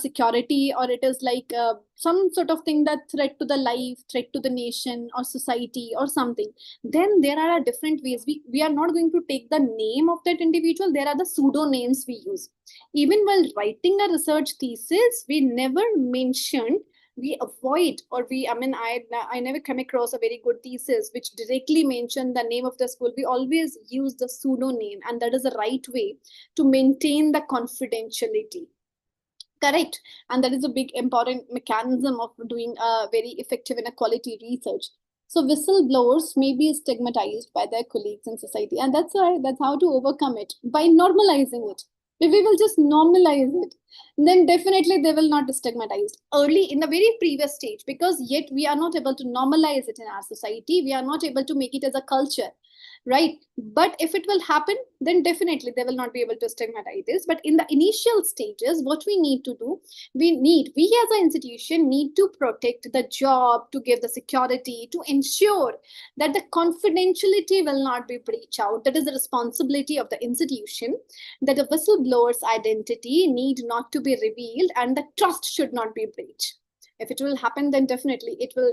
security, or it is like some sort of thing that threat to the life, threat to the nation or society or something, then there are different ways. We are not going to take the name of that individual. There are the pseudonames we use. Even while writing a research thesis, we never mentioned, we avoid, or I never come across a very good thesis which directly mentioned the name of the school. We always use the pseudonym, and that is the right way to maintain the confidentiality. Correct. And that is a big important mechanism of doing a very effective and a quality research. So whistleblowers may be stigmatized by their colleagues in society, and that's how to overcome it, by normalizing it. If we will just normalize it, then definitely they will not be stigmatized early in the very previous stage, because yet we are not able to normalize it in our society. We are not able to make it as a culture, right? But if it will happen, then definitely they will not be able to stigmatize this. But in the initial stages, what we need to do, we as an institution need to protect the job, to give the security, to ensure that the confidentiality will not be breached out. That is the responsibility of the institution, that the whistleblower's identity need not to be revealed and the trust should not be breached. If it will happen, then definitely it will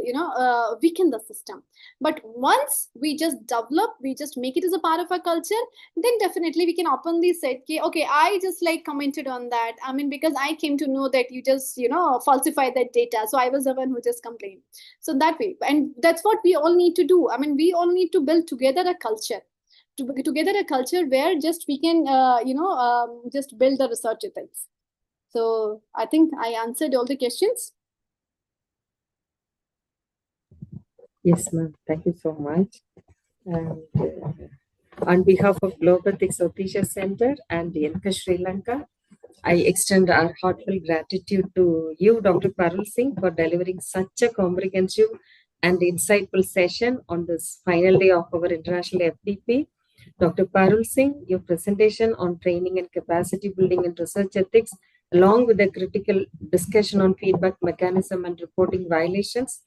weaken the system. But once we just develop, we just make it as a part of our culture, then definitely we can openly say, okay, I just like commented on that, I mean, because I came to know that you just falsified that data, so I was the one who just complained. So that way, and that's what we all need to do. I mean, we all need to build together a culture, where just we can just build the research ethics. So I think I answered all the questions. Yes, ma'am. Thank you so much. And on behalf of Global Ethics South Asia Center and the INCA Sri Lanka, I extend our heartfelt gratitude to you, Dr. Parul Singh, for delivering such a comprehensive and insightful session on this final day of our International FDP. Dr. Parul Singh, your presentation on training and capacity building and research ethics, along with a critical discussion on feedback mechanism and reporting violations,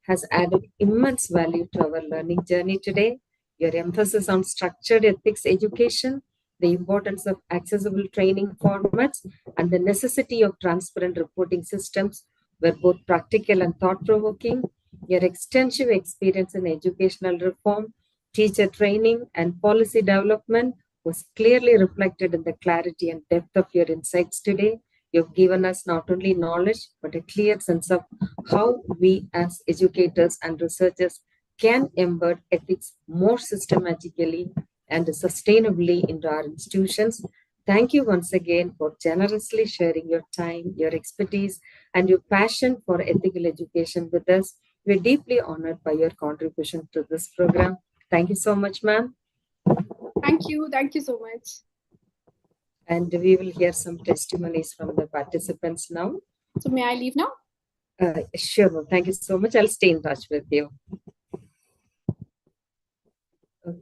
has added immense value to our learning journey today. Your emphasis on structured ethics education, the importance of accessible training formats, and the necessity of transparent reporting systems were both practical and thought-provoking. Your extensive experience in educational reform, teacher training, and policy development was clearly reflected in the clarity and depth of your insights today. You've given us not only knowledge, but a clear sense of how we as educators and researchers can embed ethics more systematically and sustainably into our institutions. Thank you once again for generously sharing your time, your expertise, and your passion for ethical education with us. We're deeply honored by your contribution to this program. Thank you so much, ma'am. Thank you. Thank you so much. And we will hear some testimonies from the participants now. So may I leave now? Sure. Thank you so much. I'll stay in touch with you. Okay.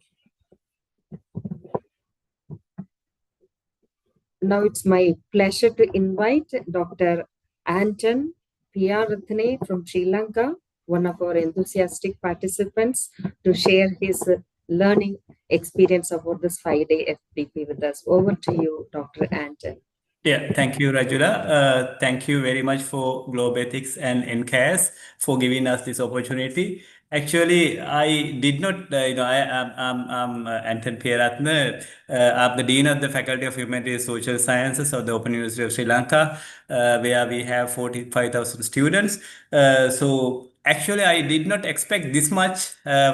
Now it's my pleasure to invite Dr. Anton Piyaratne from Sri Lanka, one of our enthusiastic participants, to share his learning experience about this 5-day FDP with us. Over to you, Dr. Anton. Yeah, thank you, Rajula. Thank you very much for Globe Ethics and NCAS for giving us this opportunity. Actually, I did not, I'm Anton Piyaratne. I'm the Dean of the Faculty of Humanities and Social Sciences of the Open University of Sri Lanka, where we have 45,000 students. So actually, I did not expect this much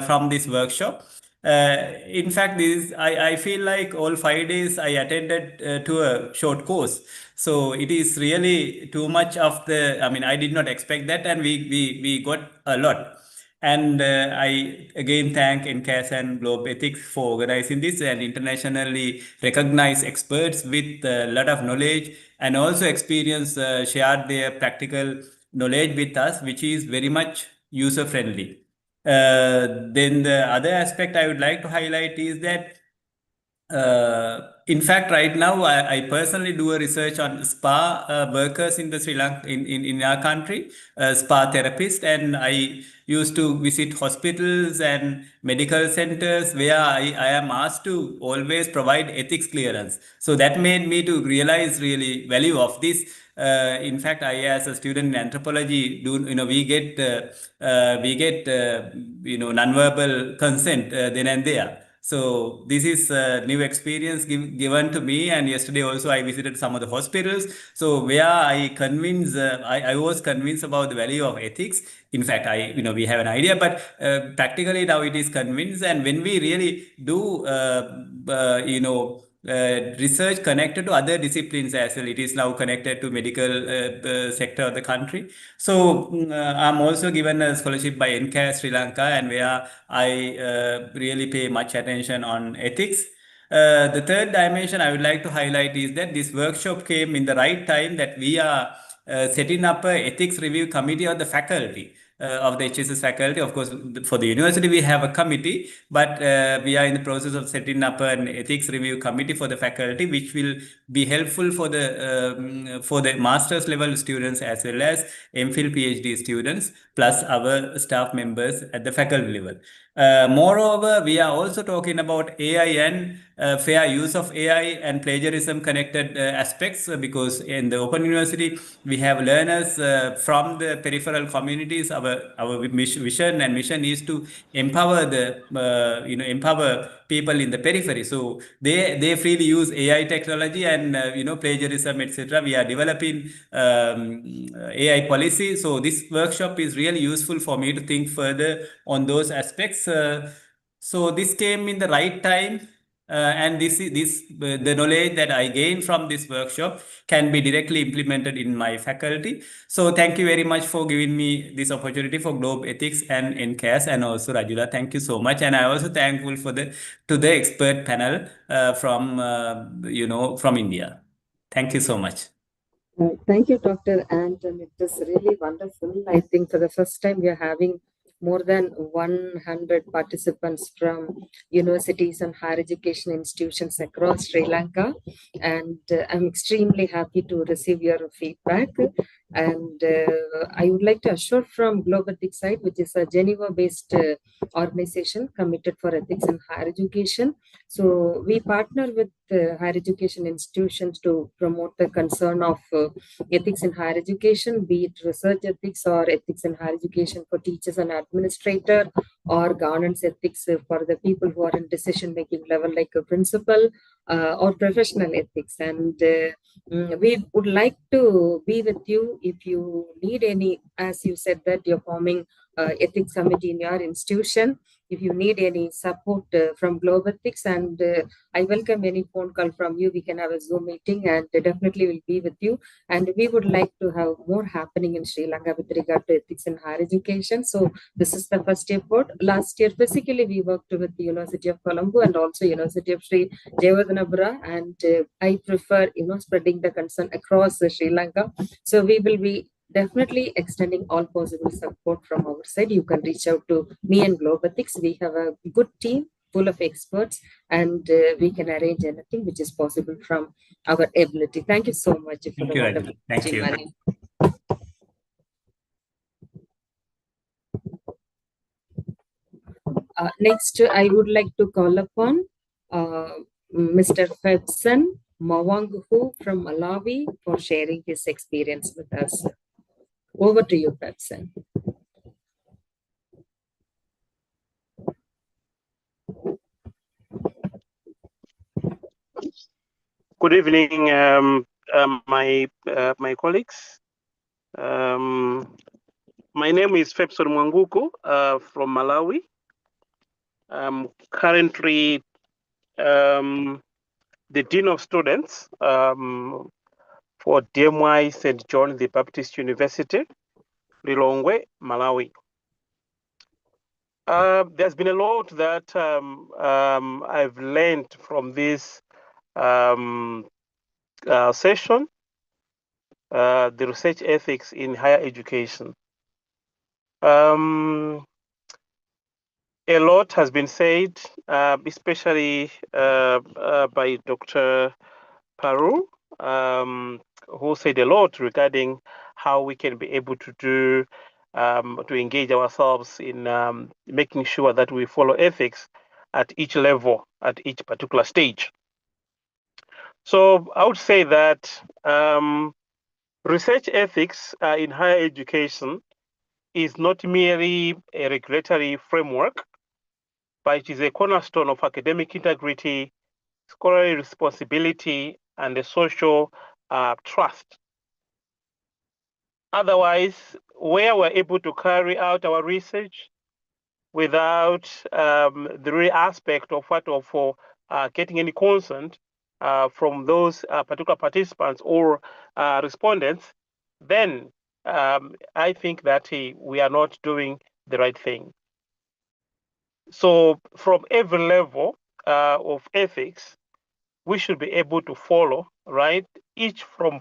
from this workshop. In fact, I feel like all 5 days I attended to a short course. So it is really too much of I did not expect that, and we got a lot. And I again thank NCAS and Globe Ethics for organizing this, and internationally recognized experts with a lot of knowledge and also experience shared their practical knowledge with us, which is very much user friendly. Then the other aspect I would like to highlight is that In fact, right now, I personally do a research on spa workers in the Sri Lanka in our country, spa therapist, and I used to visit hospitals and medical centers where I am asked to always provide ethics clearance. So that made me to realize really value of this. In fact, I as a student in anthropology do we get nonverbal consent then and there. So this is a new experience given to me. And yesterday also I visited some of the hospitals. So where I was convinced about the value of ethics. In fact, we have an idea, but practically now it is convinced. And when we really do, research connected to other disciplines as well, it is now connected to medical sector of the country. So I'm also given a scholarship by NCAS Sri Lanka, and where I really pay much attention on ethics. The third dimension I would like to highlight is that this workshop came in the right time, that we are setting up a ethics review committee of the faculty. Of the HSS faculty. Of course, for the university, we have a committee, but we are in the process of setting up an ethics review committee for the faculty, which will be helpful for the master's level students as well as MPhil PhD students, plus our staff members at the faculty level. Moreover, we are also talking about AI and fair use of AI and plagiarism connected aspects, because in the Open University, we have learners from the peripheral communities. Our vision and mission is to empower empower people in the periphery. So they freely use AI technology and plagiarism, etc. We are developing AI policy. So this workshop is really useful for me to think further on those aspects. So this came in the right time. And the knowledge that I gained from this workshop can be directly implemented in my faculty. So thank you very much for giving me this opportunity for Globe Ethics and NCAS, and also Rajula. Thank you so much. And I also thankful for the expert panel from India. Thank you so much. Thank you, Dr. Anton. It is really wonderful. I think for the first time we are having more than 100 participants from universities and higher education institutions across Sri Lanka. And I'm extremely happy to receive your feedback. And I would like to assure from Globe Ethics side, which is a Geneva-based organization committed for ethics in higher education. So we partner with higher education institutions to promote the concern of ethics in higher education, be it research ethics or ethics in higher education for teachers and administrator, or governance ethics for the people who are in decision-making level, like a principal, or professional ethics. And we would like to be with you if you need any, as you said that you're forming ethics committee in your institution. If you need any support from Globe Ethics, and I welcome any phone call from you. We can have a Zoom meeting, and definitely will be with you. And we would like to have more happening in Sri Lanka with regard to ethics in higher education. So this is the first effort. Last year, physically, we worked with the University of Colombo and also University of Sri Jayawardhanapura, and I prefer spreading the concern across Sri Lanka. So we will be definitely extending all possible support from our side. You can reach out to me and Globe Ethics. We have a good team full of experts, and we can arrange anything which is possible from our ability. Thank you so much. Thank you, Rajula. Thank you. Next, I would like to call upon Mr. Febson Mawanghu from Malawi for sharing his experience with us. Over to you, Febson. Good evening, my colleagues. My name is Febson Mwanguku from Malawi. I'm currently the Dean of Students for DMY St. John the Baptist University, Lilongwe, Malawi. There's been a lot that I've learned from this session, the research ethics in higher education. A lot has been said, especially by Dr. Paru, who said a lot regarding how we can be able to do to engage ourselves in making sure that we follow ethics at each level, at each particular stage. So I would say that research ethics in higher education is not merely a regulatory framework, but it is a cornerstone of academic integrity, scholarly responsibility, and a social trust. Otherwise, where we're able to carry out our research without the real aspect of getting any consent from those particular participants or respondents, then I think that we are not doing the right thing. So from every level of ethics, we should be able to follow, right? Each from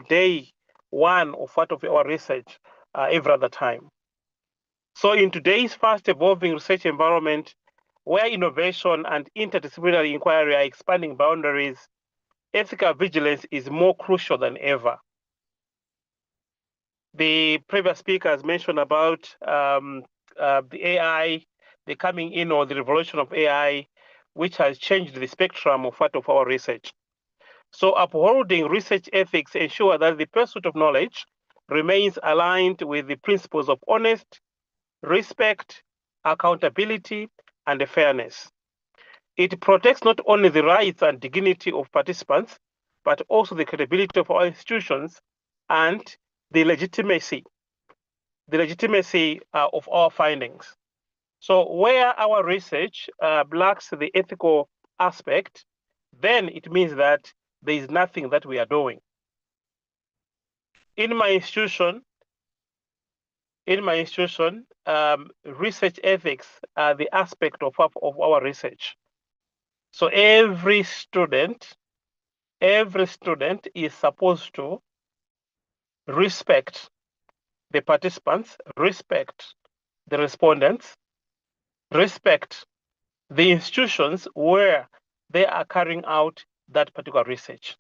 day one of our research every other time. So in today's fast evolving research environment, where innovation and interdisciplinary inquiry are expanding boundaries, ethical vigilance is more crucial than ever. The previous speakers mentioned about the AI, the coming in or the revolution of AI, which has changed the spectrum of our research. So upholding research ethics ensure that the pursuit of knowledge remains aligned with the principles of honest, respect, accountability, and fairness. It protects not only the rights and dignity of participants, but also the credibility of our institutions and the legitimacy of our findings. So where our research lacks the ethical aspect, then it means that there is nothing that we are doing. In my institution, research ethics are the aspect of our research. So every student is supposed to respect the participants, respect the respondents, respect the institutions where they are carrying out that particular research.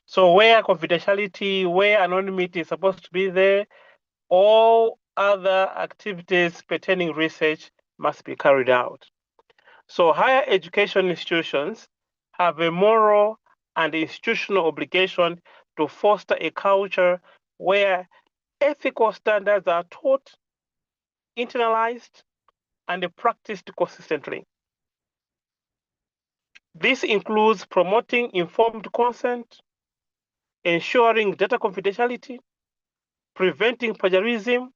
So where confidentiality, where anonymity is supposed to be there, all other activities pertaining research must be carried out. So higher education institutions have a moral and institutional obligation to foster a culture where ethical standards are taught, internalized, and practiced consistently. This includes promoting informed consent, ensuring data confidentiality, preventing plagiarism,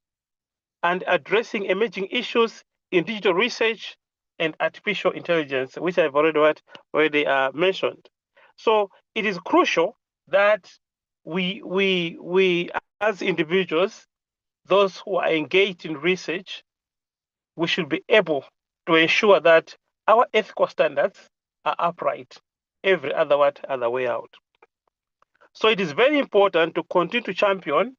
and addressing emerging issues in digital research and artificial intelligence, which I've already mentioned. So it is crucial that we as individuals, those who are engaged in research, we should be able to ensure that our ethical standards are upright every other way out. So it is very important to continue to champion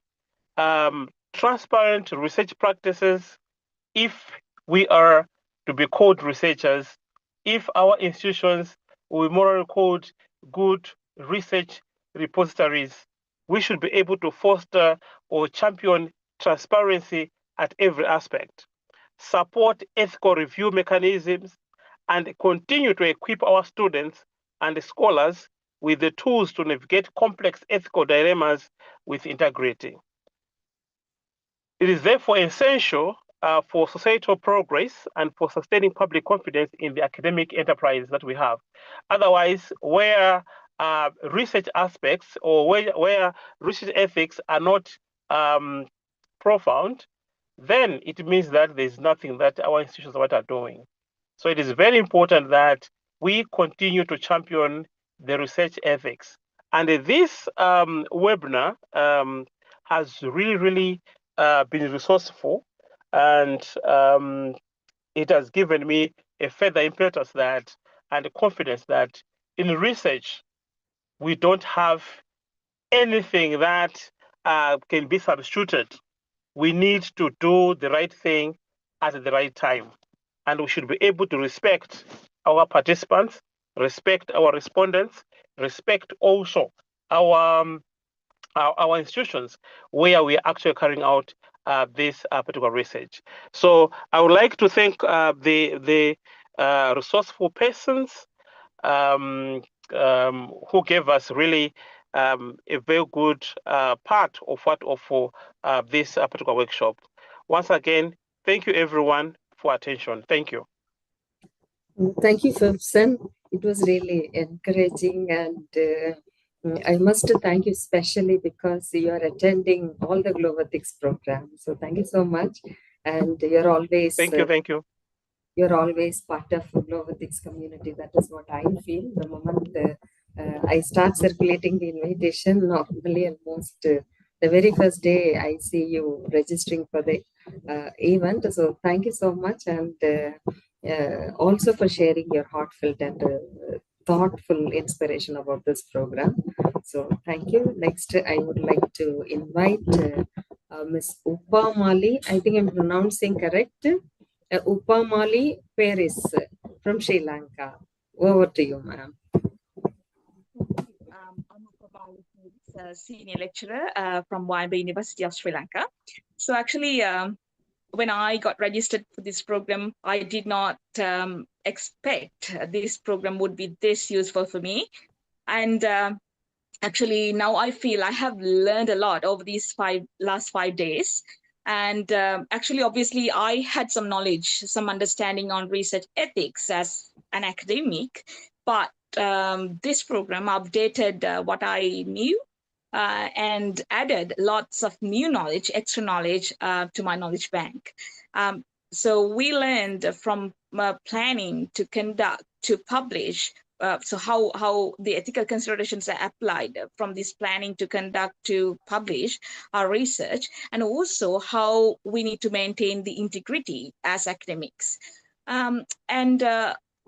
transparent research practices if we are to be called researchers, if our institutions will be morally called good research repositories, we should be able to foster or champion transparency at every aspect, support ethical review mechanisms, and continue to equip our students and scholars with the tools to navigate complex ethical dilemmas with integrity. It is therefore essential for societal progress and for sustaining public confidence in the academic enterprise that we have. Otherwise, where research aspects or where research ethics are not profound, then it means that there's nothing that our institutions are doing. So it is very important that we continue to champion the research ethics. And this webinar has really been resourceful, and it has given me a further impetus that and confidence that in research we don't have anything that can be substituted we need to do the right thing at the right time. And we should be able to respect our participants, respect our respondents, respect also our institutions where we are actually carrying out this particular research. So I would like to thank the resourceful persons who gave us really a very good part of this particular workshop. Once again, thank you everyone for attention. Thank you. Thank you, Phipson. It was really encouraging, and I must thank you especially because you are attending all the Globotics programs. So thank you so much, and you're always Thank you. You're always part of the Globotics community. That is what I feel. The moment I start circulating the invitation, normally almost the very first day I see you registering for the event. So thank you so much, and also for sharing your heartfelt and thoughtful inspiration about this program. So thank you. Next, I would like to invite Ms. Upa Mali. I think I'm pronouncing correct. Upa Mali Paris from Sri Lanka. Over to you, ma'am. I'm Upa Mali Paris, senior lecturer from Waiba University of Sri Lanka. So actually, when I got registered for this program, I did not expect this program would be this useful for me. And actually, now I feel I have learned a lot over these last 5 days. And actually, obviously, I had some knowledge, some understanding on research ethics as an academic, but this program updated what I knew and added lots of new knowledge, extra knowledge to my knowledge bank. So we learned from planning to conduct to publish. So how the ethical considerations are applied from this planning to conduct to publish our research, and also how we need to maintain the integrity as academics. And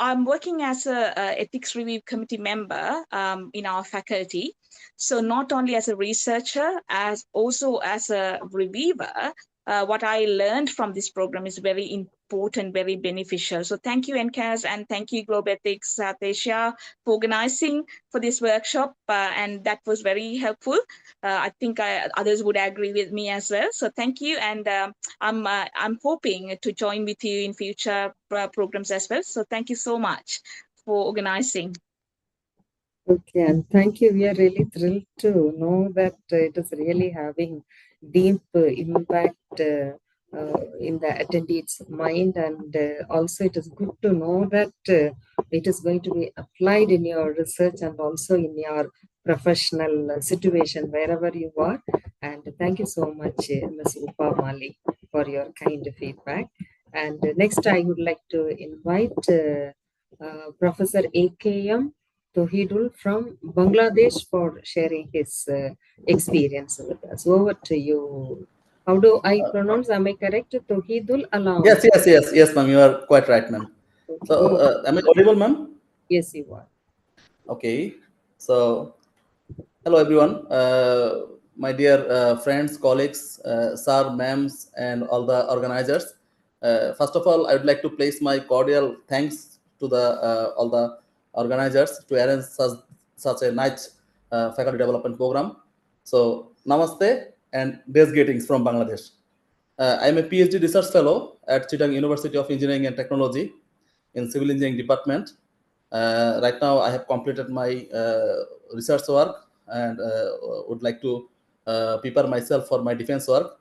I'm working as a ethics review committee member in our faculty. So not only as a researcher, as also as a reviewer, what I learned from this program is very important, very beneficial. So thank you, NCAS, and thank you, Globotics South Asia, for organizing for this workshop. And that was very helpful. I think others would agree with me as well. So thank you. And I'm hoping to join with you in future programs as well. So thank you so much for organizing. Okay, and thank you. We are really thrilled to know that it is really having deep impact in the attendee's mind, and also it is good to know that it is going to be applied in your research and also in your professional situation wherever you are. And thank you so much, Ms. Upa Mali, for your kind feedback. And next, I would like to invite Professor AKM Tohidul from Bangladesh for sharing his experience with us. Over to you. How do I pronounce? Am I correct? Tohidul Alam. Yes, ma'am. You are quite right, ma'am. So, am I audible, ma'am? Yes, you are. Okay. So, hello, everyone. My dear friends, colleagues, sir, ma'ams, and all the organizers. First of all, I would like to place my cordial thanks to the all the organizers to arrange such a nice faculty development program. So, namaste and best greetings from Bangladesh. I am a PhD research fellow at Chittagong University of Engineering and Technology in Civil Engineering Department. Right now, I have completed my research work and would like to prepare myself for my defense work.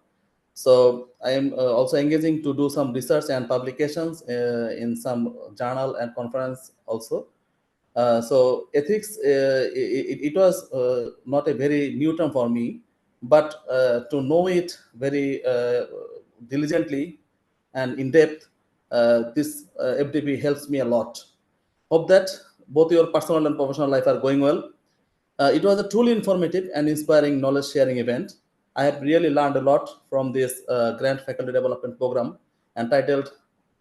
So I am also engaging to do some research and publications in some journal and conference also. So ethics, it was not a very new term for me, but to know it very diligently and in depth, this FDP helps me a lot. Hope that both your personal and professional life are going well. It was a truly informative and inspiring knowledge sharing event. I have really learned a lot from this grant faculty development program entitled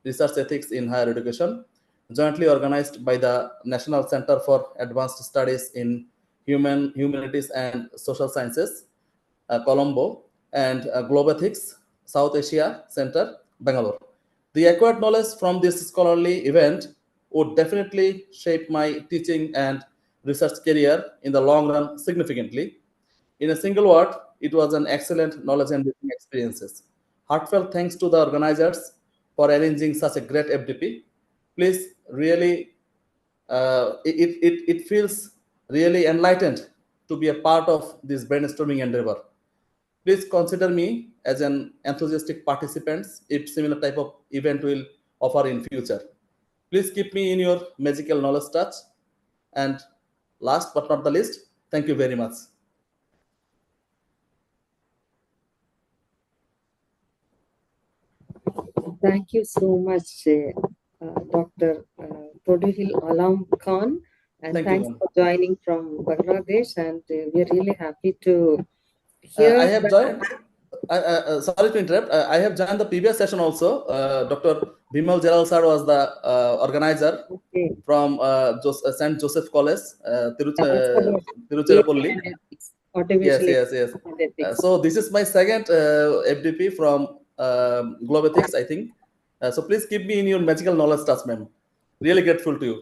Research Ethics in Higher Education, jointly organized by the National Center for Advanced Studies in Humanities and Social Sciences, Colombo, and Globotics South Asia Center, Bangalore. The acquired knowledge from this scholarly event would definitely shape my teaching and research career in the long run significantly. In a single word, it was an excellent knowledge and learning experiences. Heartfelt thanks to the organizers for arranging such a great FDP. Please, really, it feels really enlightened to be a part of this brainstorming endeavor. Please consider me as an enthusiastic participant if similar type of event will offer in future. Please keep me in your magical knowledge touch. And last but not the least, thank you very much. Thank you so much, Dr. Toduhil Alam Khan, and Thank you, thanks ma'am. for joining from Bangladesh. And we're really happy to I hear. have joined. Sorry to interrupt. I have joined the previous session also. Dr. Bimal Jalal sir was the organizer Okay. from St. Joseph College, That's about Tiruchirappalli. Yes, artificial yes. and ethics. So this is my second FDP from Globethics, I think. So please keep me in your magical knowledge touch, ma'am. Really grateful to you.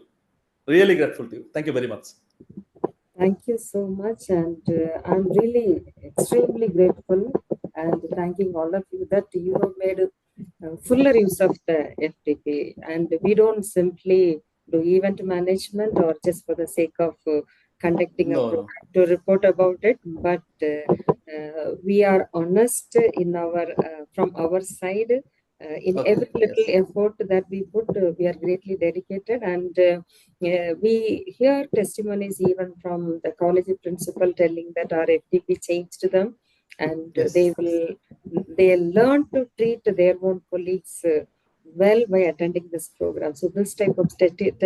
Really grateful to you. Thank you very much. Thank you so much, and I'm really extremely grateful and thanking all of you that you have made fuller use of the FTP. And we don't simply do event management or just for the sake of conducting a No, no. program to report about it, but we are honest in our from our side. In Okay, every little yes. effort that we put, we are greatly dedicated, and we hear testimonies even from the college principal telling that our FTP changed them, and Yes. they learn to treat their own colleagues well by attending this program. So this type of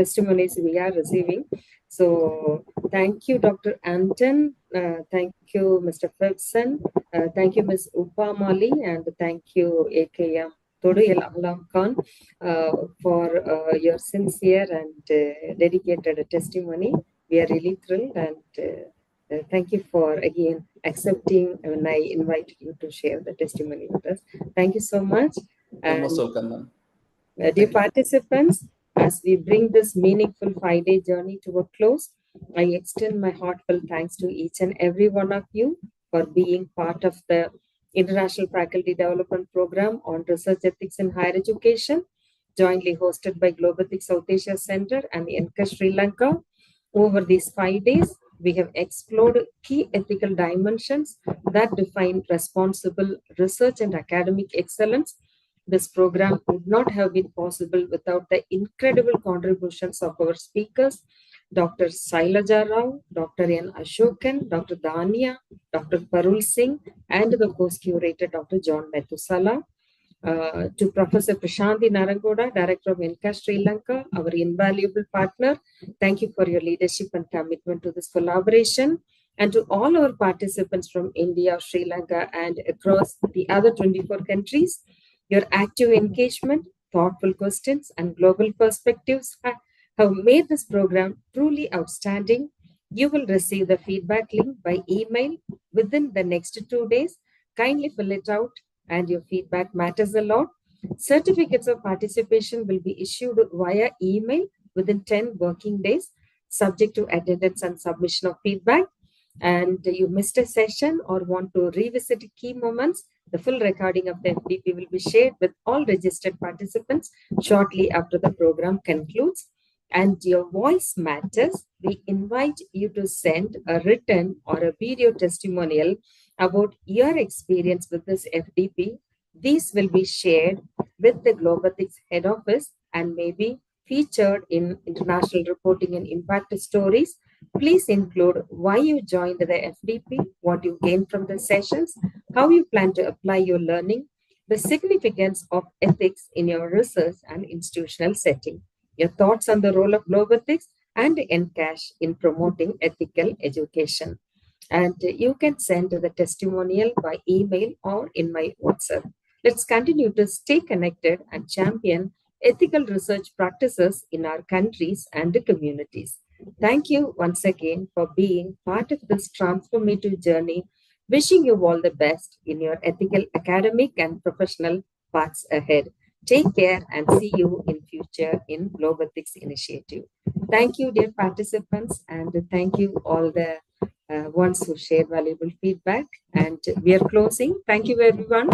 testimonies we are receiving. So thank you, Dr. Anton. Thank you, Mr. Ferguson. Thank you, Ms. Upamali, and thank you, AKM Toduhil Alam Khan, for your sincere and dedicated testimony. We are really thrilled, and thank you for again accepting when I invited you to share the testimony with us. Thank you so much. You're most And welcome, ma'am. dear Thank you. participants, as we bring this meaningful 5-day journey to a close, I extend my heartfelt thanks to each and every one of you for being part of the International Faculty Development Program on Research Ethics in Higher Education, jointly hosted by Globethics South Asia Center and NCAS Sri Lanka. Over these 5 days, we have explored key ethical dimensions that define responsible research and academic excellence. This program would not have been possible without the incredible contributions of our speakers, Dr. Sailaja Rao, Dr. N. Ashokan, Dr. Dania, Dr. Parul Singh, and the co-curator, Dr. John Metusala. To Professor Prashanthi Narangoda, Director of NCAS Sri Lanka, our invaluable partner. Thank you for your leadership and commitment to this collaboration. And to all our participants from India, Sri Lanka, and across the other 24 countries, your active engagement, thoughtful questions, and global perspectives have made this program truly outstanding. You will receive the feedback link by email within the next 2 days. Kindly fill it out, and your feedback matters a lot. Certificates of participation will be issued via email within 10 working days, subject to attendance and submission of feedback. And you missed a session or want to revisit key moments, the full recording of the FDP will be shared with all registered participants shortly after the program concludes. And your voice matters. We invite you to send a written or a video testimonial about your experience with this FDP. These will be shared with the Globethics head office and may be featured in international reporting and impact stories. Please include why you joined the FDP, what you gained from the sessions, how you plan to apply your learning, the significance of ethics in your research and institutional setting, your thoughts on the role of Globethics and NCAS in promoting ethical education. And you can send the testimonial by email or in my WhatsApp. Let's continue to stay connected and champion ethical research practices in our countries and communities. Thank you once again for being part of this transformative journey Wishing you all the best in your ethical, academic, and professional paths ahead. Take care and see you in future in Globethics Initiative. Thank you, dear participants, and thank you all the ones who shared valuable feedback. And we are closing. Thank you, everyone.